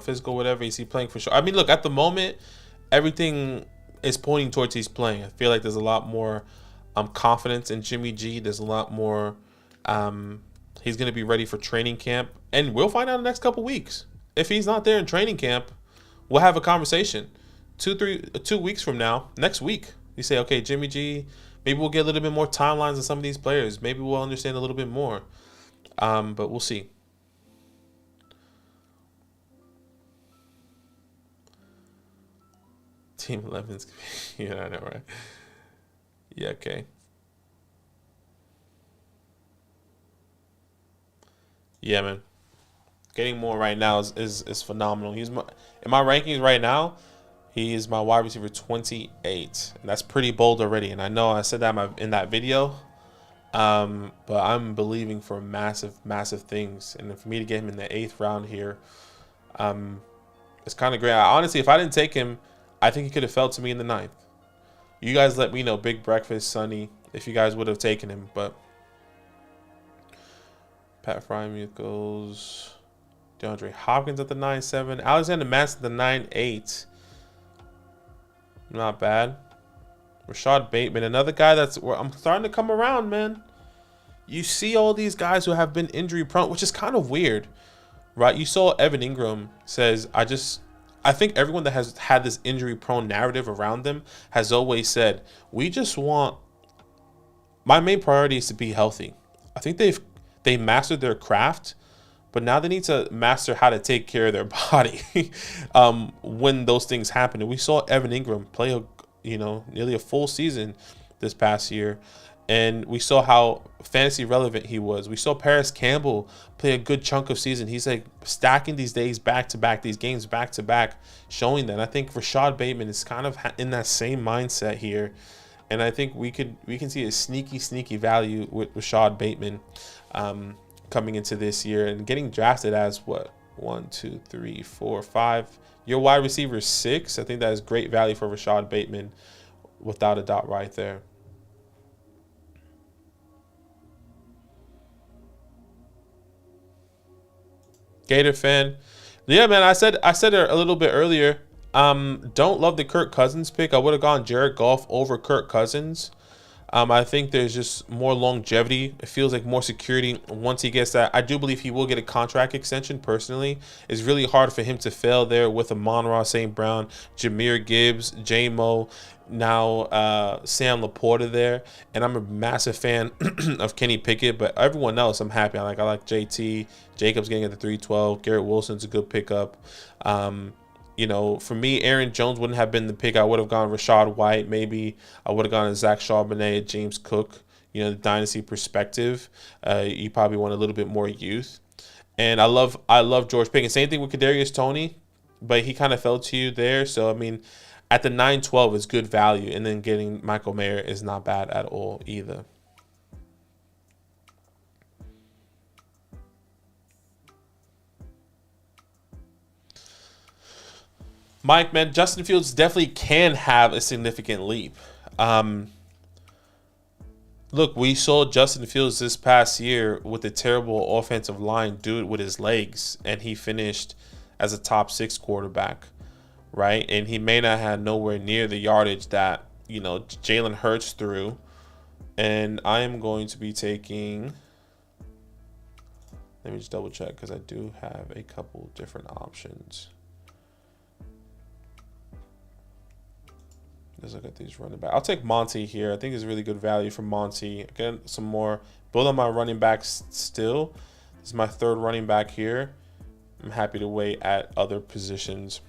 A: Physical, whatever. Is he playing for sure? I mean, look, at the moment, everything is pointing towards he's playing. I feel like there's a lot more confidence in Jimmy G. There's a lot more. He's going to be ready for training camp. And we'll find out in the next couple weeks. If he's not there in training camp, we'll have a conversation. 2 weeks from now, next week, you say, okay, Jimmy G, maybe we'll get a little bit more timelines on some of these players. Maybe we'll understand a little bit more. But we'll see. Team 11's, yeah, I know, right? Yeah, okay. Yeah, man. Getting more right now is phenomenal. In my rankings right now, he is my wide receiver 28, and that's pretty bold already. And I know I said that in that video, but I'm believing for massive things. And for me to get him in the 8th round here, it's kind of great. Honestly, if I didn't take him, I think he could have fell to me in the 9th. You guys let me know, Big Breakfast, Sonny, if you guys would have taken him. But Pat Frymuth goes. DeAndre Hopkins at the 9-7. Alexander Mattison at the 9-8. Not bad. Rashad Bateman, another guy I'm starting to come around, man. You see all these guys who have been injury prone, which is kind of weird, right? You saw Evan Ingram says, I think everyone that has had this injury prone narrative around them has always said, we just want, my main priority is to be healthy. I think they mastered their craft, but now they need to master how to take care of their body when those things happen. And we saw Evan Ingram play nearly a full season this past year, and we saw how fantasy relevant he was. We saw Paris Campbell play a good chunk of season. He's like stacking these days back to back, these games back to back, showing that. I think Rashad Bateman is kind of in that same mindset here, and I think we can see a sneaky value with Rashad Bateman coming into this year and getting drafted as what, 1, 2, 3, 4, 5. Your wide receiver 6. I think that is great value for Rashad Bateman, without a doubt, right there. Gator fan, yeah, man. I said it a little bit earlier. Don't love the Kirk Cousins pick. I would have gone Jared Goff over Kirk Cousins. I think there's just more longevity. It feels like more security once he gets that. I do believe he will get a contract extension personally. It's really hard for him to fail there with Amon-Ra St. Brown, Jahmyr Gibbs, J-Mo, now Sam Laporta there. And I'm a massive fan of Kenny Pickett, but everyone else I'm happy. I like JT. Jacobs getting at the 312. Garrett Wilson's a good pickup. For me, Aaron Jones wouldn't have been the pick. I would have gone Rachaad White, maybe. I would have gone Zach Charbonnet, James Cook. The dynasty perspective. You probably want a little bit more youth. And I love George Pickens. Same thing with Kadarius Toney, but he kind of fell to you there. So, I mean, at the 9-12 is good value. And then getting Michael Mayer is not bad at all either. Mike, man, Justin Fields definitely can have a significant leap. Look, we saw Justin Fields this past year with a terrible offensive line do it with his legs, and he finished as a top 6 quarterback, right? And he may not have nowhere near the yardage that, Jalen Hurts threw. And I am going to be taking, let me just double check because I do have a couple different options. Let's look at these running back. I'll take Monty here. I think it's really good value for Monty. Again, some more. Build on my running backs still. This is my 3rd running back here. I'm happy to wait at other positions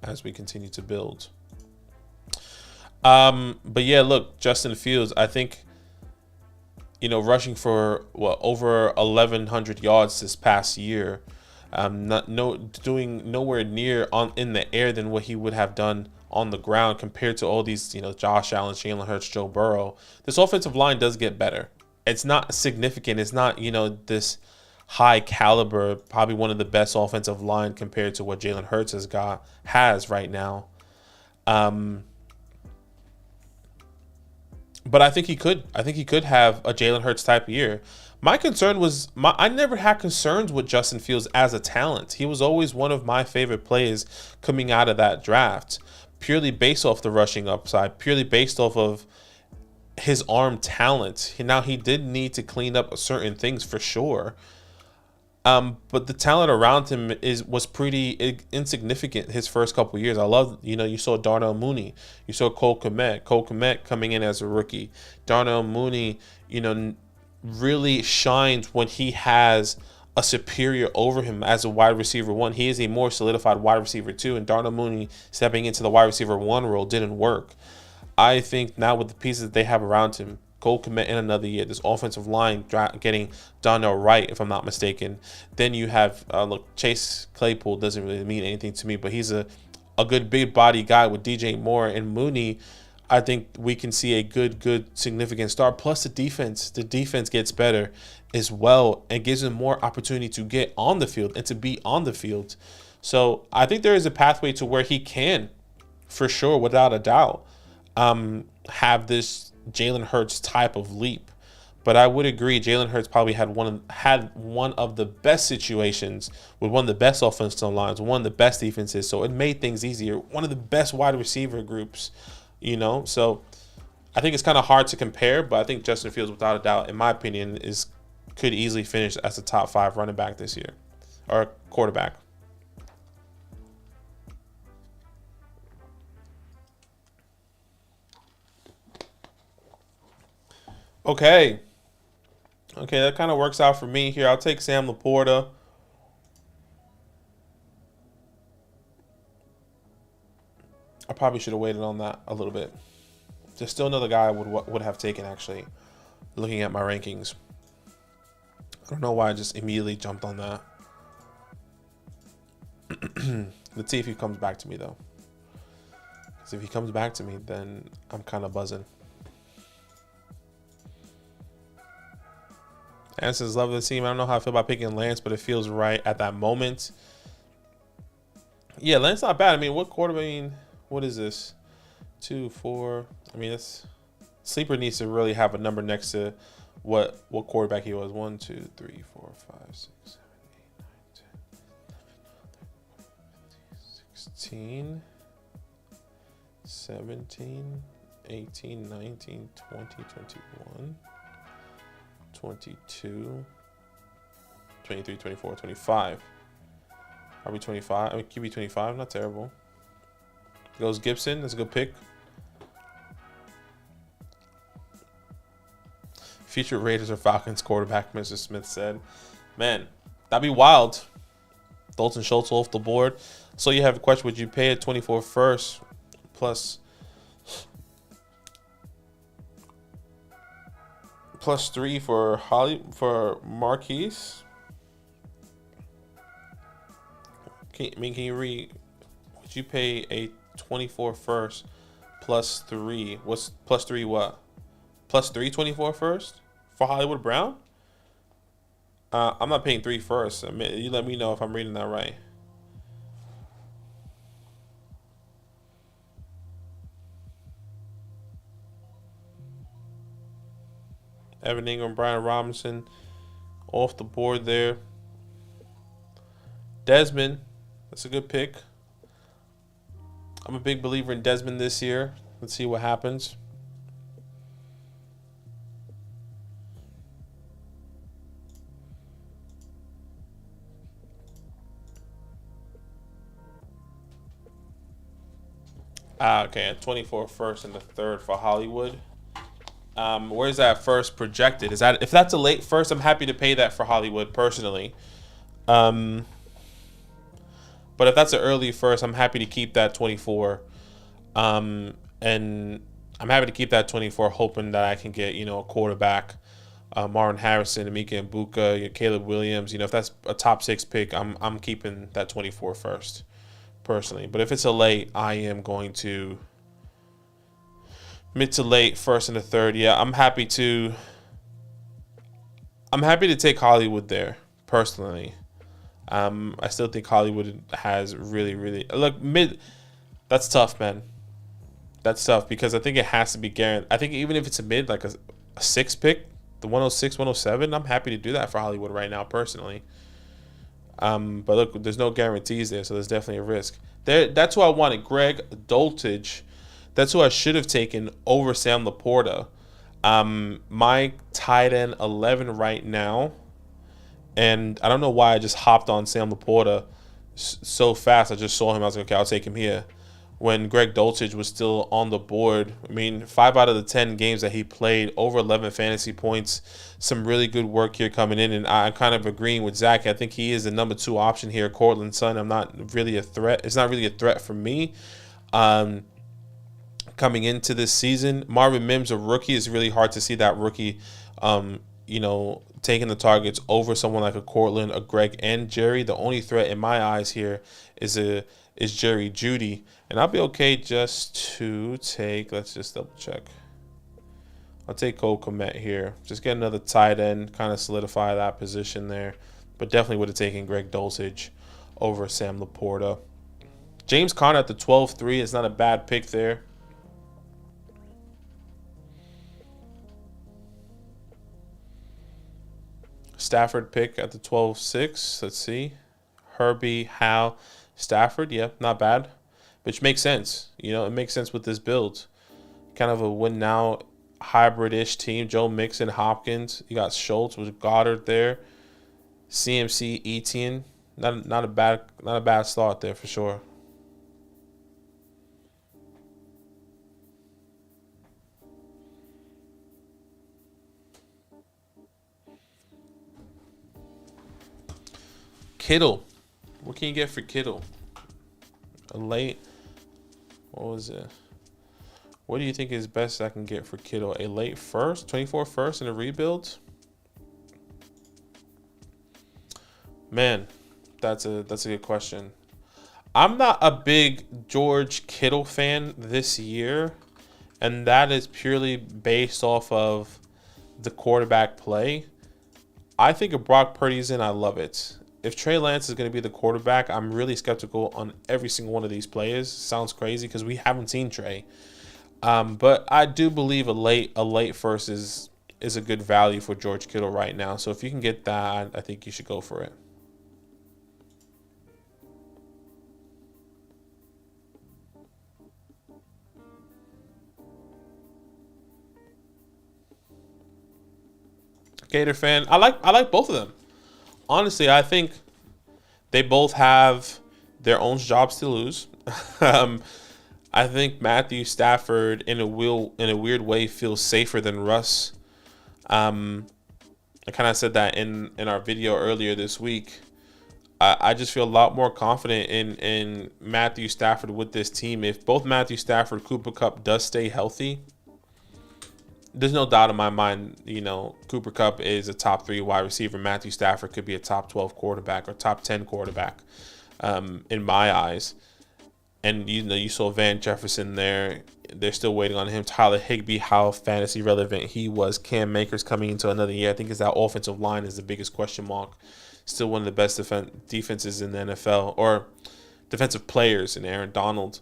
A: as we continue to build. But yeah, look, Justin Fields, I think, rushing for over 1,100 yards this past year. Doing nowhere near in the air than what he would have done on the ground compared to all these, Josh Allen, Jalen Hurts, Joe Burrow. This offensive line does get better. It's not significant. It's not, this high caliber, probably one of the best offensive line compared to what Jalen Hurts has right now. But I think he could. I think he could have a Jalen Hurts type of year. My concern was I never had concerns with Justin Fields as a talent. He was always one of my favorite plays coming out of that draft, purely based off the rushing upside, purely based off of his arm talent. Now, he did need to clean up certain things for sure. But the talent around him was pretty insignificant his first couple of years. I love, you saw Darnell Mooney. You saw Cole Kmet coming in as a rookie. Darnell Mooney, really shines when he has a superior over him as a wide receiver 1. He is a more solidified wide receiver 2, and Darnell Mooney stepping into the wide receiver 1 role didn't work. I think now with the pieces that they have around him, Cole Kmet in another year, this offensive line getting Donnell Wright, if I'm not mistaken. Then you have, Chase Claypool doesn't really mean anything to me, but he's a good big body guy with DJ Moore and Mooney. I think we can see a good significant start. Plus the defense gets better as well and gives them more opportunity to get on the field and to be on the field. So I think there is a pathway to where he can, for sure, without a doubt, have this Jalen Hurts type of leap. But I would agree, Jalen Hurts probably had one of the best situations with one of the best offensive lines, one of the best defenses. So it made things easier. One of the best wide receiver groups. So I think it's kind of hard to compare, but I think Justin Fields, without a doubt, in my opinion, is could easily finish as a top 5 running back this year, or quarterback. Okay, that kind of works out for me here. I'll take Sam Laporta. I probably should have waited on that a little bit. There's still another guy I would have taken, actually, looking at my rankings. I don't know why I just immediately jumped on that. Let's see if he comes back to me, though. Because if he comes back to me, then I'm kind of buzzing. Anson's love of the team. I don't know how I feel about picking Lance, but it feels right at that moment. Yeah, Lance not bad. I mean, what quarterback? I mean, what is this? 2, 4. I mean, it's sleeper needs to really have a number next to what quarterback he was. 1, 2, 3, 4, 5, 6, 7, 8, 9, 10, 11, 12, 13, 16, 17, 18, 19, 20, 21, 22, 23, 24, 25. Are we 25? I mean, QB 25, not terrible. Goes Gibson. That's a good pick. Future Raiders or Falcons quarterback, Mr. Smith said. Man, that'd be wild. Dalton Schultz off the board. So you have a question. Would you pay a 24 first plus 3 for Marquise? Can you read? Would you pay a 24 first plus 3? What's plus 3 what? Plus 3 24 first for Hollywood Brown? I'm not paying 3 first. I mean, you let me know if I'm reading that right. Evan Ingram, Brian Robinson off the board there. Desmond, that's a good pick. I'm a big believer in Desmond this year. Let's see what happens. Okay, 24 first and the 3rd for Hollywood. Where's that first projected? If that's a late first, I'm happy to pay that for Hollywood personally. But if that's an early first, I'm happy to keep that 24. And I'm happy to keep that 24, hoping that I can get, a quarterback, Marvin Harrison, Emeka Mbuka, Caleb Williams. If that's a top 6 pick, I'm keeping that 24 first, personally. But if it's a late, I am going to mid to late, 1st and the 3rd. Yeah, I'm happy to take Hollywood there, personally. I still think Hollywood has really look mid. That's tough, man. That's tough because I think it has to be guaranteed. I think even if it's a mid, like a 6 pick, the 106, 107, I'm happy to do that for Hollywood right now, personally. But look, there's no guarantees there, so there's definitely a risk. That's who I wanted, Greg Dulcich. That's who I should have taken over Sam Laporta. My tight end 11 right now. And I don't know why I just hopped on Sam Laporta so fast. I just saw him. I was like, okay, I'll take him here. When Greg Dulcich was still on the board. I mean, 5 out of the 10 games that he played, over 11 fantasy points. Some really good work here coming in. And I'm kind of agreeing with Zach. I think he is the number 2 option here. Cortland Sutton, I'm not really a threat. It's not really a threat for me. Coming into this season, Marvin Mims, a rookie, is really hard to see that rookie, taking the targets over someone like a Cortland, a Greg, and Jerry. The only threat in my eyes here is Jerry Jeudy, and I'll be okay just to take. Let's just double check. I'll take Cole Kmet here. Just get another tight end, kind of solidify that position there, but definitely would have taken Greg Dulcich over Sam Laporta. James Conner at the 12-3 is not a bad pick there. Stafford pick at the 12-6. Let's see. Herbie, Howe, Stafford. Yeah, not bad. Which makes sense. It makes sense with this build. Kind of a win now hybrid-ish team. Joe Mixon, Hopkins. You got Schultz with Goddard there. CMC, Etienne. Not a bad start there for sure. Kittle. What can you get for Kittle? A late. What was it? What do you think is best I can get for Kittle? A late first, 24 first in a rebuild? Man, that's a good question. I'm not a big George Kittle fan this year, and that is purely based off of the quarterback play. I think if Brock Purdy's in, I love it. If Trey Lance is going to be the quarterback, I'm really skeptical on every single one of these players. Sounds crazy because we haven't seen Trey. But I do believe a late first is a good value for George Kittle right now. So if you can get that, I think you should go for it. Gator fan, I like both of them. Honestly, I think they both have their own jobs to lose. I think Matthew Stafford, in a weird way, feels safer than Russ. I kind of said that in our video earlier this week. I just feel a lot more confident in Matthew Stafford with this team. If both Matthew Stafford, Cooper Kupp does stay healthy, there's no doubt in my mind, Cooper Kupp is a top 3 wide receiver. Matthew Stafford could be a top 12 quarterback or top 10 quarterback in my eyes. And, you saw Van Jefferson there. They're still waiting on him. Tyler Higbee, how fantasy relevant he was. Cam Akers coming into another year. I think that offensive line is the biggest question mark. Still one of the best defenses in the NFL, or defensive players in Aaron Donald.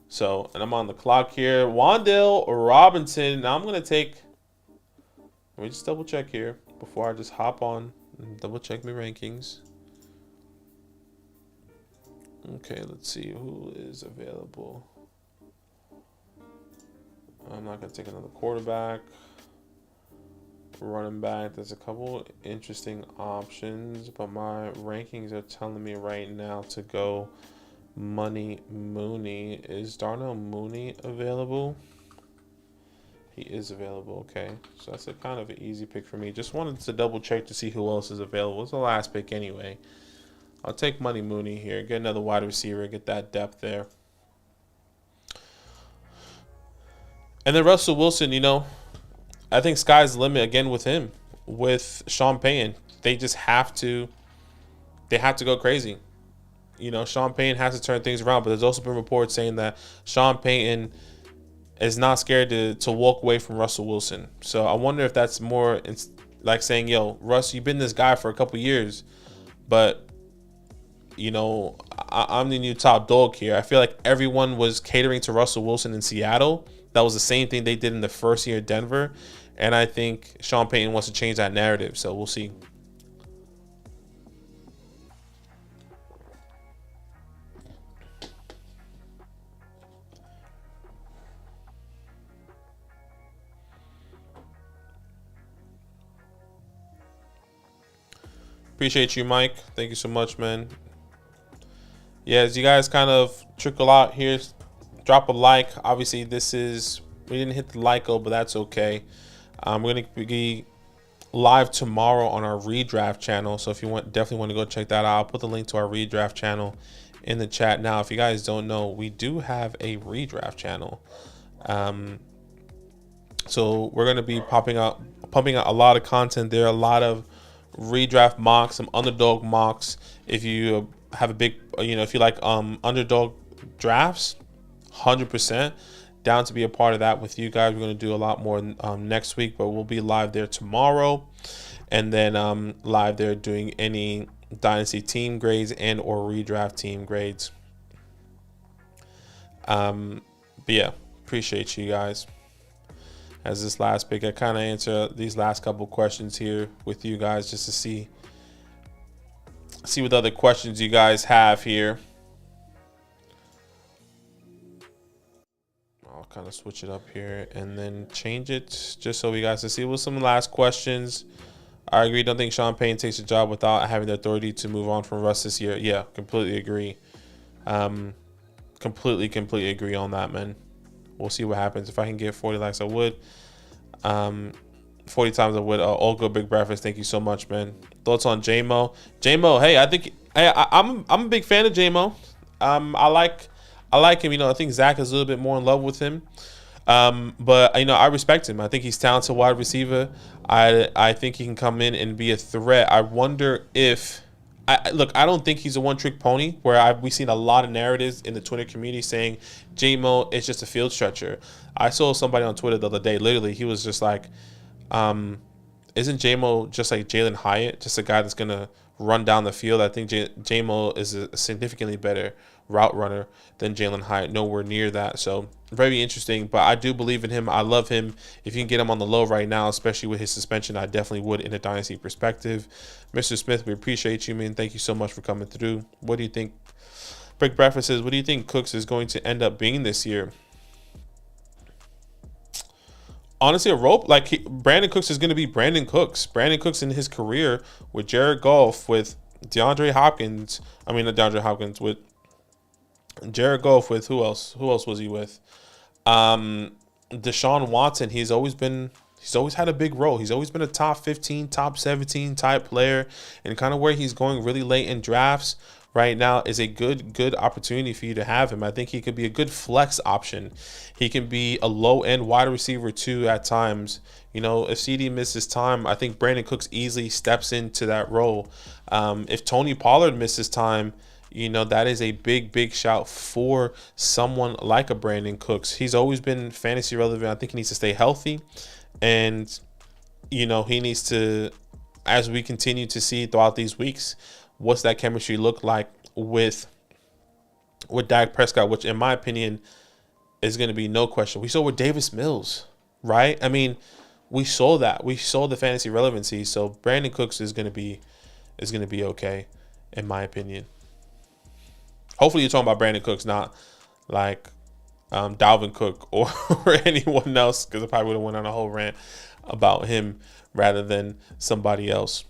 A: So, and I'm on the clock here. Wan'Dale Robinson. Now I'm going to take, let me just double check here before I just hop on and double check my rankings. Okay, let's see who is available. I'm not going to take another quarterback. Running back. There's a couple interesting options, but my rankings are telling me right now to go Money Mooney. Is Darnell Mooney available? He is available. Okay, so that's a kind of an easy pick for me. Just wanted to double check to see who else is available. It's the last pick anyway. I'll take Money Mooney here. Get another wide receiver. Get that depth there. And then Russell Wilson, I think sky's the limit again with him. With Sean Payton, they just have to go crazy. Sean Payton has to turn things around, but there's also been reports saying that Sean Payton is not scared to walk away from Russell Wilson. So I wonder if that's more like saying, yo, Russ, you've been this guy for a couple years, but, I'm the new top dog here. I feel like everyone was catering to Russell Wilson in Seattle. That was the same thing they did in the first year at Denver. And I think Sean Payton wants to change that narrative. So we'll see. Appreciate you, Mike. Thank you so much, man. Yeah, as you guys kind of trickle out here, drop a like. Obviously, we didn't hit the like goal, but that's okay. We're going to be live tomorrow on our redraft channel. So if you definitely want to go check that out. I'll put the link to our redraft channel in the chat. Now, if you guys don't know, we do have a redraft channel. So we're going to be pumping out a lot of content there, a lot of redraft mocks, some underdog mocks. If you have a big, if you like underdog drafts, 100% down to be a part of that with you guys. We're going to do a lot more next week, but we'll be live there tomorrow, and then live there doing any Dynasty team grades and or redraft team grades. But yeah, appreciate you guys. As this last pick, I kind of answer these last couple questions here with you guys just to see what other questions you guys have here. kind of switch it up here and then change it just so we guys can see with some last questions. I agree. Don't think Sean Payton takes a job without having the authority to move on from Russ this year. Yeah, completely agree. Completely agree on that, man. We'll see what happens. If I can get 40 likes, I would. 40 times I would. All good, big breakfast. Thank you so much, man. Thoughts on J-Mo? J-Mo, hey, I think I'm a big fan of J-Mo. I like him. You know, I think Zach is a little bit more in love with him. But you know, I respect him. I think he's talented wide receiver. I think he can come in and be a threat. I wonder if look, I don't think he's a one-trick pony. We've seen a lot of narratives in the Twitter community saying J-Mo is just a field stretcher. I saw somebody on Twitter the other day. Literally, he was just like, "Isn't J-Mo just like Jalen Hyatt, just a guy that's gonna run down the field?" I think J-Mo is a significantly better route runner than Jalen Hyatt. Nowhere near that. So very interesting. But I do believe in him. I love him. If you can get him on the low right now, especially with his suspension, I definitely would in a dynasty perspective. Mr. Smith, we appreciate you, man. Thank you so much for coming through. What do you think? Break Breakfast says, what do you think Cooks is going to end up being this year? Honestly, a rope. Like, Brandon Cooks is going to be Brandon Cooks. Brandon Cooks in his career with Jared Goff, with DeAndre Hopkins. I mean, not DeAndre Hopkins, with Jared Goff, with who else? Who else was he with? Deshaun Watson. He's always had a big role. He's always been a top 15, top 17 type player, and kind of where he's going really late in drafts right now is a good opportunity for you to have him. I think he could be a good flex option. He can be a low end wide receiver too at times. You know, if CD misses time, I think Brandon Cooks easily steps into that role. If Tony Pollard misses time, you know, that is a big shout for someone like a Brandon Cooks. He's always been fantasy relevant. I think he needs to stay healthy. And, you know, he needs to, as we continue to see throughout these weeks, what's that chemistry look like with Dak Prescott, which in my opinion is going to be no question. We saw with Davis Mills, right? I mean, we saw that. We saw the fantasy relevancy. So Brandon Cooks is going to be okay, in my opinion. Hopefully you're talking about Brandon Cooks, not like Dalvin Cook or anyone else, because I probably would have went on a whole rant about him rather than somebody else.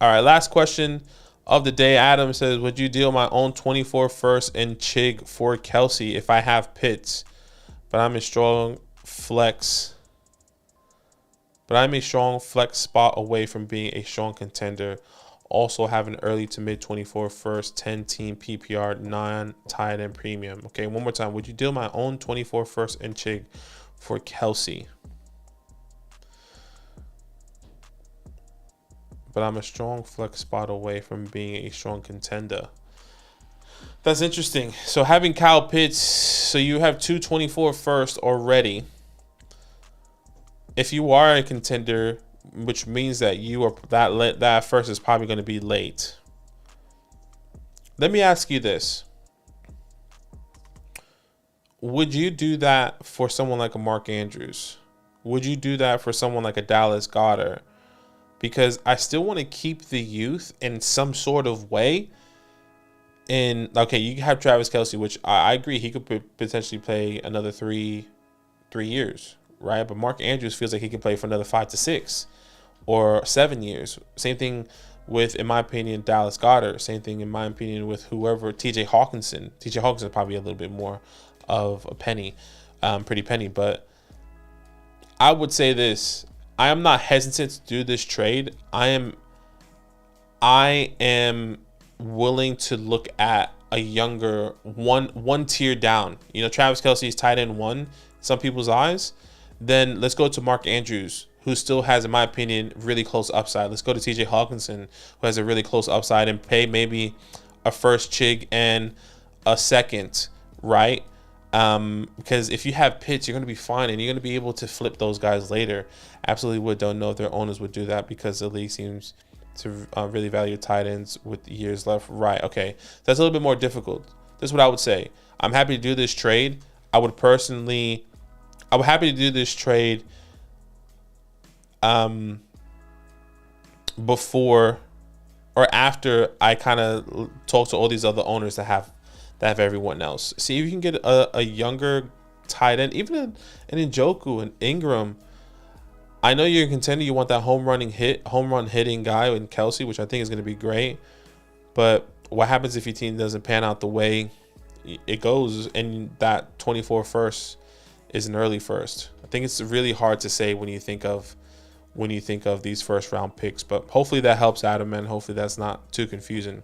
A: All right, last question of the day. Adam says, would you deal my own 24 first and Chig for Kelsey if I have Pitts, but I'm a strong flex spot away from being a strong contender? Also have an early to mid 24 first, 10 team PPR, 9 tight end premium. Okay, one more time. Would you deal my own 24 first and Chig for Kelsey? But I'm a strong flex spot away from being a strong contender. That's interesting. So having Kyle Pitts, so you have 2 24 first already. If you are a contender, which means that you are that first is probably going to be late. Let me ask you this. Would you do that for someone like a Mark Andrews? Would you do that for someone like a Dallas Goedert? Because I still want to keep the youth in some sort of way. And okay, you have Travis Kelce, which I agree he could potentially play another three years, right? But Mark Andrews feels like he can play for another 5 to 6 or 7 years. Same thing with, in my opinion, Dallas Goedert. Same thing, in my opinion, with whoever, TJ Hawkinson. TJ Hawkinson is probably a little bit more of a penny, pretty penny. But I would say this. I am not hesitant to do this trade. I am willing to look at a younger one tier down. You know, Travis Kelce is tight end 1 in some people's eyes. Then let's go to Mark Andrews, who still has, in my opinion, really close upside. Let's go to TJ Hawkinson, who has a really close upside, and pay maybe a first Chig and a second, right? Because if you have Pitts, you're going to be fine, and you're going to be able to flip those guys later. Absolutely would. Don't know if their owners would do that, because the league seems to really value tight ends with years left. Right. Okay. That's a little bit more difficult. This is what I would say. I'm happy to do this trade. I would happy to do this trade before or after I kind of talk to all these other owners that have everyone else. See if you can get a younger tight end, even in Njoku and Ingram. I know you're a contender. You want that home run hitting guy in Kelsey, which I think is going to be great. But what happens if your team doesn't pan out the way it goes, and that 24 first is an early first? I think it's really hard to say when you think of these first round picks. But hopefully that helps Adam, and hopefully that's not too confusing.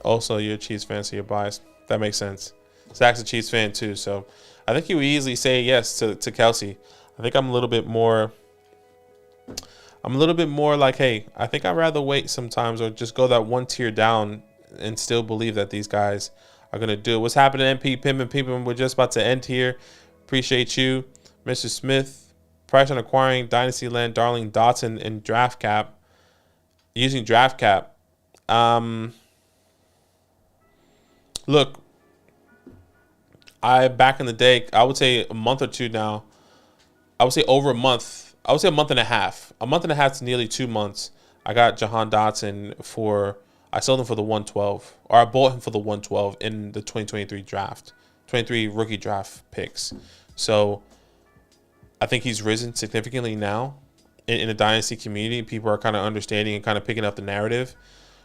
A: Also, you're a Chiefs fan, so you're biased. That makes sense. Zach's a Chiefs fan too, so I think he would easily say yes to Kelsey. I think I'm a little bit more like, hey, I think I'd rather wait sometimes, or just go that one tier down and still believe that these guys are going to do it. What's happening, MP Pimpin'? We're just about to end here. Appreciate you, Mr. Smith. Price on acquiring Dynasty land, Darling Dotson, and draft cap. Using draft cap. Look, back in the day, I would say a month or two now. I would say over a month. I would say a month and a half. A month and a half to nearly 2 months. I got Jahan Dotson I sold him for the 112. Or I bought him for the 112 in the 2023 draft. 23 rookie draft picks. So I think he's risen significantly now in the Dynasty community. People are kind of understanding and kind of picking up the narrative.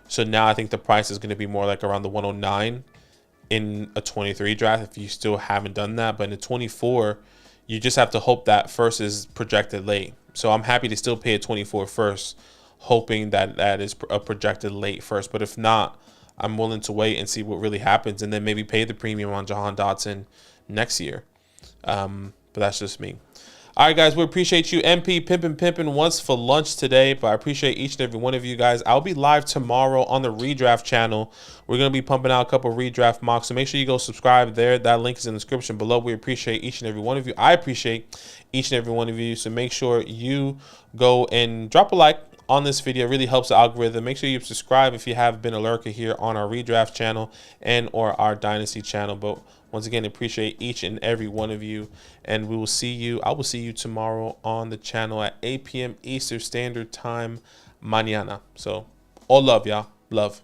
A: So now I think the price is going to be more like around the 109 in a 23 draft if you still haven't done that. But in the 24, you just have to hope that first is projected late. So I'm happy to still pay a 24 first, hoping that is a projected late first. But if not, I'm willing to wait and see what really happens, and then maybe pay the premium on Jahan Dotson next year. But that's just me. All right, guys, we appreciate you. MP Pimpin' once for lunch today, but I appreciate each and every one of you guys. I'll be live tomorrow on the Redraft channel. We're going to be pumping out a couple of redraft mocks, so make sure you go subscribe there. That link is in the description below. We appreciate each and every one of you. I appreciate each and every one of you, so make sure you go and drop a like on this video. It really helps the algorithm. Make sure you subscribe if you have been a lurker here on our Redraft channel and or our Dynasty channel. But once again, appreciate each and every one of you, and I will see you tomorrow on the channel at 8 p.m. Eastern Standard Time mañana. So all love, y'all. Love.